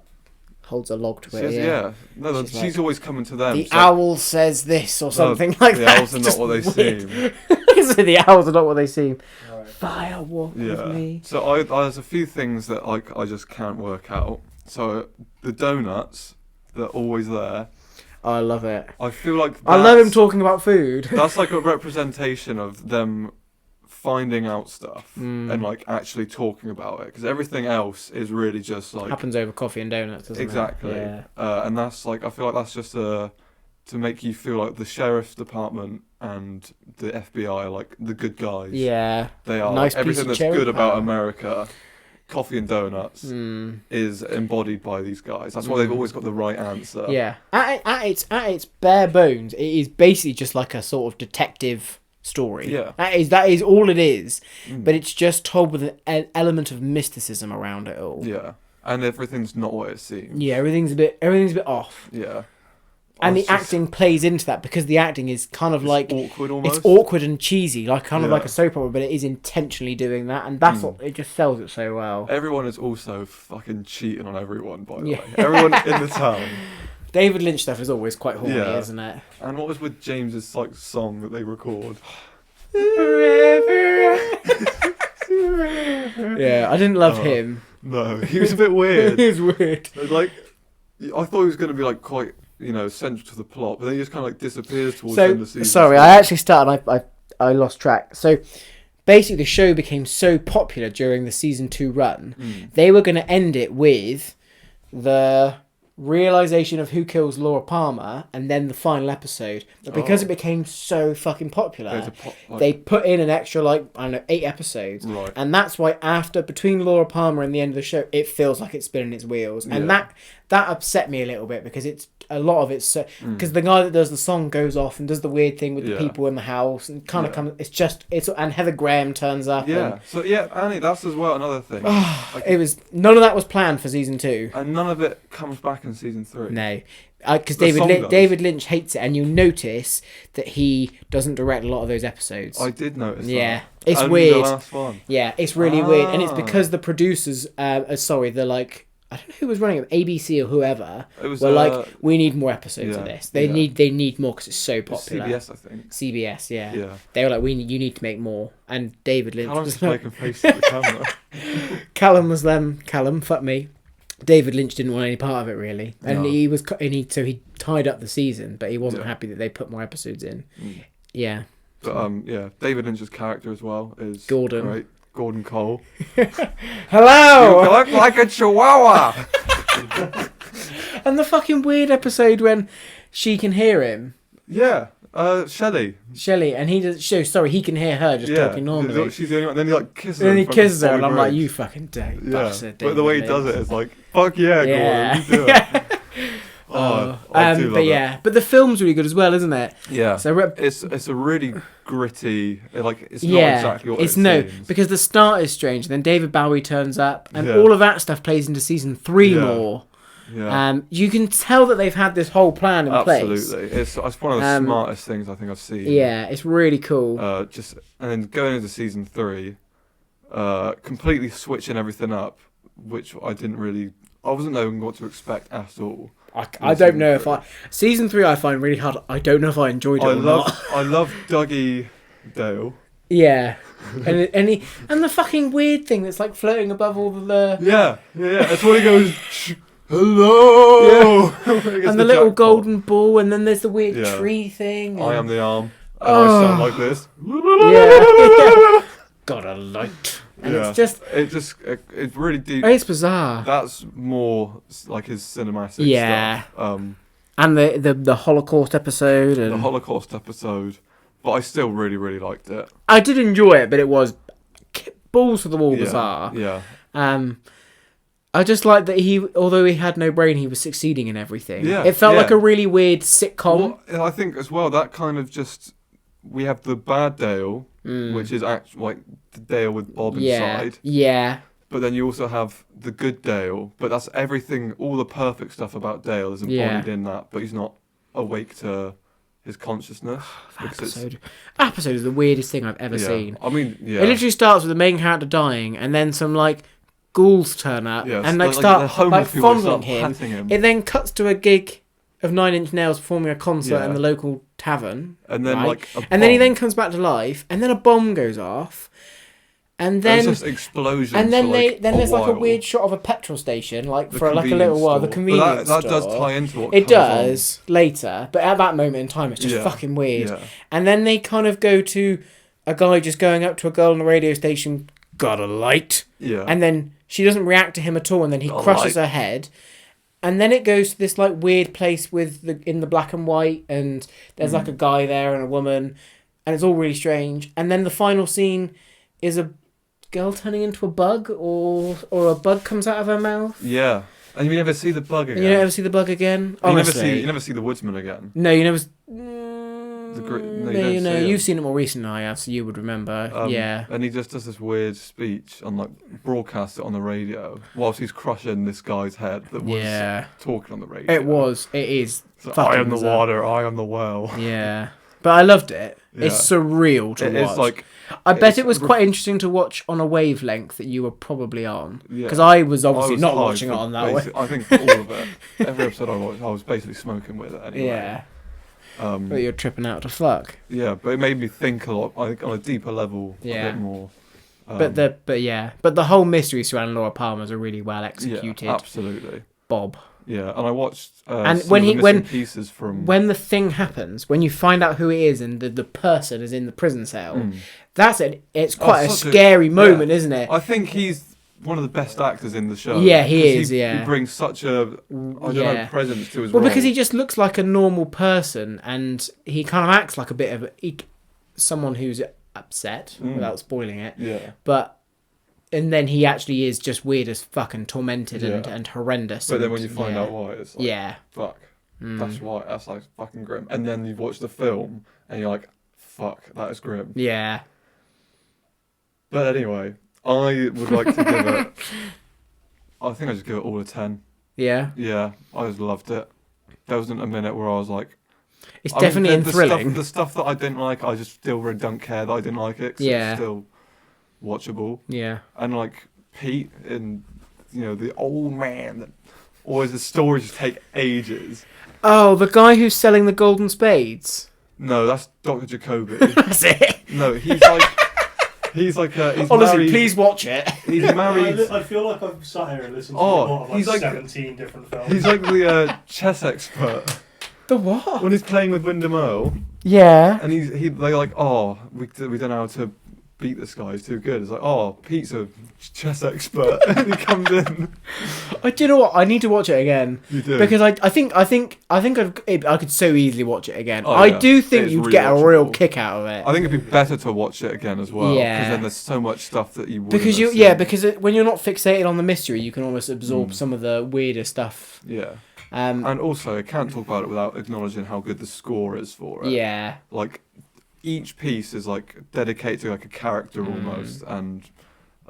holds a log to She it. has- Yeah. No, She's she's like, always coming to them. The It's like, owl says this or something "No, like the that. owls are It's not just what they weird. seem. So the owls are not what they seem. Right. Fire walk with Yeah. me. So there's a few things that I just can't work out. So the donuts, they're always there. I love it. I feel like I love him that's- talking about food. That's like a representation of them finding out stuff Mm. and like actually talking about it, because everything else is really just like Happens over coffee and donuts, doesn't exactly. it? Yeah. And that's like I feel like that's just to make you feel like the sheriff's department and the FBI are like the good guys. Yeah. They are Nice like, everything piece of that's cherry good about pie. America coffee and donuts is embodied by these guys. That's why they've always got the right answer. Yeah, at its bare bones, it is basically just like a sort of detective story. Yeah. That is all it is, but it's just told with an element of mysticism around it all. Yeah, and everything's not what it seems. Yeah, everything's a bit off. Yeah. And the acting plays into that because the acting is kind of like awkward almost. It's awkward and cheesy, like kind of like a soap opera, but it is intentionally doing that, and that's what it just sells it so well. Everyone is also fucking cheating on everyone, by the way. Everyone in the town. David Lynch stuff is always quite horny, isn't it? And what was with James's like song that they record? Yeah, I didn't love him. No, he was a bit weird. He was weird. Like, I thought he was going to be like quite, central to the plot, but then he just kind of like disappears towards the end of the season. Sorry, I actually started. I lost track. So basically, the show became so popular during the season 2 run, they were going to end it with the realization of who kills Laura Palmer and then the final episode. But because it became so fucking popular, they put in an extra 8 episodes. Right. And that's why between Laura Palmer and the end of the show, it feels like it's spinning its wheels. And that upset me a little bit because it's a lot of it's because the guy that does the song goes off and does the weird thing with the people in the house and kind of comes. And Heather Graham turns up. Yeah. Annie, that's as well another thing. It was none of that was planned for season 2, and none of it comes back in season 3. No, because David Lynch hates it, and you'll notice that he doesn't direct a lot of those episodes. I did notice. Yeah, that. it's Only weird. The last one. Yeah, it's really weird, and it's because the producers, I don't know who was running it, ABC or whoever. It was we need more episodes of this. They need more because it's so popular. CBS, I think. CBS, yeah. Yeah. They were like, you need to make more. And David Lynch Callum's was making faces at the camera. Callum was them. Callum, fuck me. David Lynch didn't want any part of it really, and he tied up the season, but he wasn't happy that they put more episodes in. Yeah. But David Lynch's character as well is Gordon. Great. Gordon Cole. Hello! You look like a chihuahua! And the fucking weird episode when she can hear him. Yeah, Shelley, and he does. He can hear her just talking normally. She's the only one. Then he kisses her. And then he kisses her, and I'm bridge. like, you fucking don't. Bastard, but the way he does it is like, fuck yeah, Gordon, you do it. I do love it. But the film's really good as well, isn't it? Yeah. So it's a really gritty. It's not exactly what it seems. Because the start is strange. Then David Bowie turns up, and all of that stuff plays into season 3 more. Yeah. You can tell that they've had this whole plan in place. Absolutely, it's one of the smartest things I think I've seen. Yeah, it's really cool. And then going into season 3, completely switching everything up, which I wasn't knowing what to expect at all. I don't know if season 3 I find really hard. I don't know if I enjoyed it or not. I love Dougie Dale. Yeah, and the fucking weird thing that's like floating above all the. Yeah. That's when he goes. Hello. Yeah. And the little golden ball, and then there's the weird tree thing. I am the arm. And I sound like this. Yeah. Got a light. And it's really deep. It's bizarre. That's more like his cinematic stuff. And the Holocaust episode. And the Holocaust episode. But I still really, really liked it. I did enjoy it, but it was balls to the wall bizarre. Yeah. I just like that although he had no brain, he was succeeding in everything. Yeah. It felt like a really weird sitcom. Well, I think as well, that kind of we have the bad Dale, which is actually like the Dale with Bob inside. Yeah. But then you also have the good Dale, but that's everything, all the perfect stuff about Dale is embodied in that, but he's not awake to his consciousness. Episode is the weirdest thing I've ever seen. I mean, yeah. It literally starts with the main character dying, and then some ghouls turn up and start fondling him. It then cuts to a gig of 9 Inch Nails performing a concert in the local tavern, and then and then he then comes back to life, and then a bomb goes off, and then it's just explosions. And then there's like a weird shot of a petrol station, for a little while. The convenience store. That does tie into what it does later, but at that moment in time, it's just fucking weird. Yeah. And then they kind of go to a guy just going up to a girl on the radio station. Got a light. Yeah. And then she doesn't react to him at all, and then he crushes her head. And then it goes to this weird place in the black and white, and there's a guy there and a woman, and it's all really strange. And then the final scene is a girl turning into a bug, or a bug comes out of her mouth. Yeah, and you never see the bug again. And you don't ever see the bug again. You Honestly, never see the woodsman again. no, you never. you don't see you've him. seen it more recently than I have, so you would remember. Yeah. And he just does this weird speech and like broadcasts it on the radio whilst he's crushing this guy's head that was talking on the radio. It is. So, I am the water, I am the well. Yeah. But I loved it. Yeah. It's surreal to watch. It's like, I bet it was quite interesting to watch on a wavelength that you were probably on. Yeah. Because I was obviously not high watching it for on that way. I think all of it. Every episode I watched, I was basically smoking with it anyway. Yeah. But But you're tripping out to fuck. Yeah, but it made me think a lot, I think, on a deeper level, a bit more. But the whole mystery surrounding Laura Palmer's are really well executed. Yeah, absolutely. Bob. Yeah, and I watched And some when of he the when missing pieces from when the thing happens, when you find out who it is and the person is in the prison cell, that's it. It's quite a scary moment, isn't it? I think he's one of the best actors in the show. Yeah, he is. He brings such a presence to his role. Well, because he just looks like a normal person, and he kind of acts like a bit of someone who's upset, without spoiling it. Yeah. And then he actually is just weird as fuck and tormented and horrendous. But then when you find out why, it's like, fuck, that's why, that's like fucking grim. And then you watch the film and you're like, fuck, that is grim. Yeah. But anyway, I would like to give it, I think I just give it all a 10. Yeah? Yeah, I just loved it. There wasn't a minute where I was like... It's definitely thrilling. The stuff that I didn't like, I just still really don't care that I didn't like it. 'Cause it's still watchable. Yeah. And like Pete and, the old man that always the stories just take ages. Oh, the guy who's selling the golden spades? No, that's Dr. Jacoby. That's it. No, he's he's honestly, married, please watch it. He's married. I feel like I've sat here and listened to a lot of he's like 17 different films. He's like the chess expert. The what? When he's playing with Wyndham Earle. Yeah. And they're like, we don't know how to beat this guy. He's too good. It's like, Pete's a chess expert, and he comes in. Do you know what? I need to watch it again. You do, because I think I could so easily watch it again. Oh, I yeah. do think you'd get a real rewatchable. kick out of it. I think it'd be better to watch it again as well. Yeah. Because then there's so much stuff that you wouldn't because have seen. because when you're not fixated on the mystery, you can almost absorb some of the weirder stuff. Yeah. And also, I can't talk about it without acknowledging how good the score is for it. Yeah. Like, each piece is like dedicated to like a character almost, and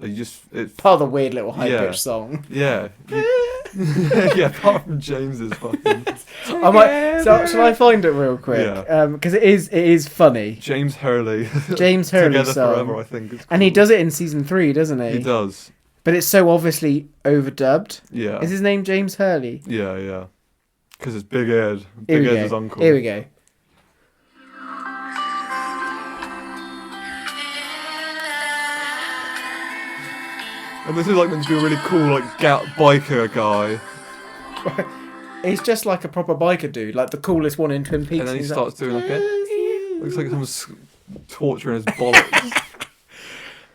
it's part of the weird little high pitched song. Yeah. Yeah, apart from James's fucking. Shall I find it real quick? Yeah. Because it is funny. James Hurley. James Hurley Together song. Forever, I think. It's and he does it in season 3, doesn't he? He does. But it's so obviously overdubbed. Yeah. Is his name James Hurley? Yeah, yeah. Because it's Big Ed. Here Big Ed's his uncle. Here we go. And this is like meant to be a really cool like biker guy. He's just like a proper biker dude, like the coolest one in Twin Peaks. And then he starts doing like it. Looks like someone's torturing his bollocks.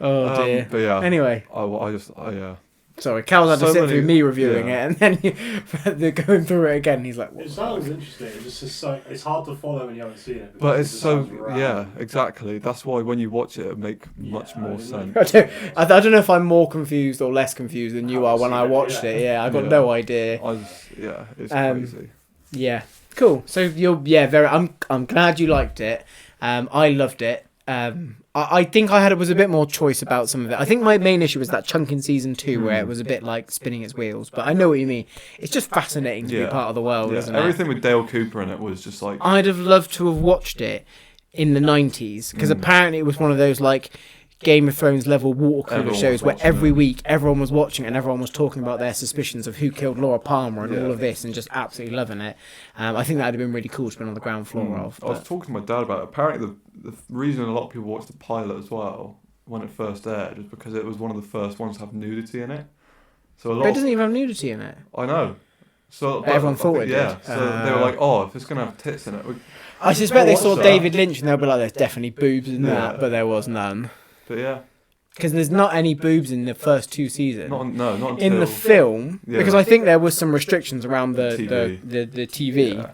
Oh dear. But yeah. Anyway. Yeah. Sorry, Cal's had to sit through me reviewing yeah. it, and then they're going through it again. He's like, it sounds interesting. It's just it's hard to follow when you haven't seen it. But it's so exactly. That's why when you watch it, it makes much more sense. I don't know if I'm more confused or less confused than you are when I watched it. Yeah, I got no idea. It's crazy. Yeah, cool. So I'm glad you liked it. I loved it. I think I was a bit more choice about some of it. I think my main issue was that chunk in season 2 where it was a bit like spinning its wheels. But I know what you mean. It's just fascinating to be part of the world, isn't it? Everything with Dale Cooper in it was just like... I'd have loved to have watched it in the 90s because apparently it was one of those like Game of Thrones level water cooler shows where every week everyone was watching it and everyone was talking about their suspicions of who killed Laura Palmer and all of this and just absolutely loving it. I think that would have been really cool to be on the ground floor of. I was talking to my dad about it. Apparently the reason a lot of people watched the pilot as well when it first aired is because it was one of the first ones to have nudity in it. So it doesn't even have nudity in it. I know. So everyone thought it did. Yeah. So they were like, if it's going to have tits in it. I suspect they saw David Lynch and they'll be like, there's definitely boobs in that, but there was none. But yeah. Because there's not any boobs in the first 2 seasons. Not until... In the film, because I think there was some restrictions around the TV. Yeah.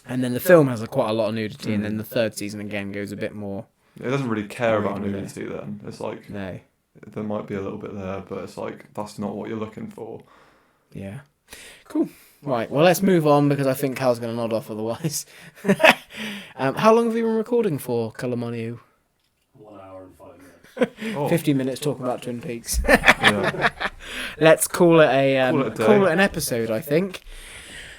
And then the film has quite a lot of nudity, and then the 3rd season again goes a bit more... It doesn't really care about nudity then. It's like... No. there might be a little bit there, but it's like that's not what you're looking for. Yeah. Cool. Right. Well, let's move on because I think Cal's going to nod off otherwise. How long have you been recording for, Callum, on you? 1 hour and 5 minutes. Oh, 50 minutes talking about Twin Peaks. yeah. Let's call it Call it a day. call it an episode, I think.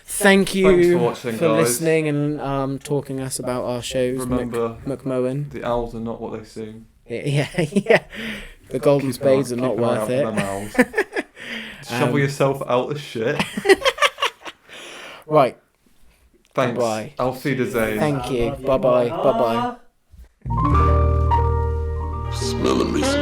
Thank you Thanks for watching, for guys. listening and talking us about our shows. Remember, McMowen. the owls are not what they seem. Yeah. The golden Keep spades an are eye- not keep an eye worth out for it. them owls. Shovel yourself out of shit. Right. Thanks. Bye. Auf Wiedersehen. Thank you. Bye bye. Bye bye. Smelling me some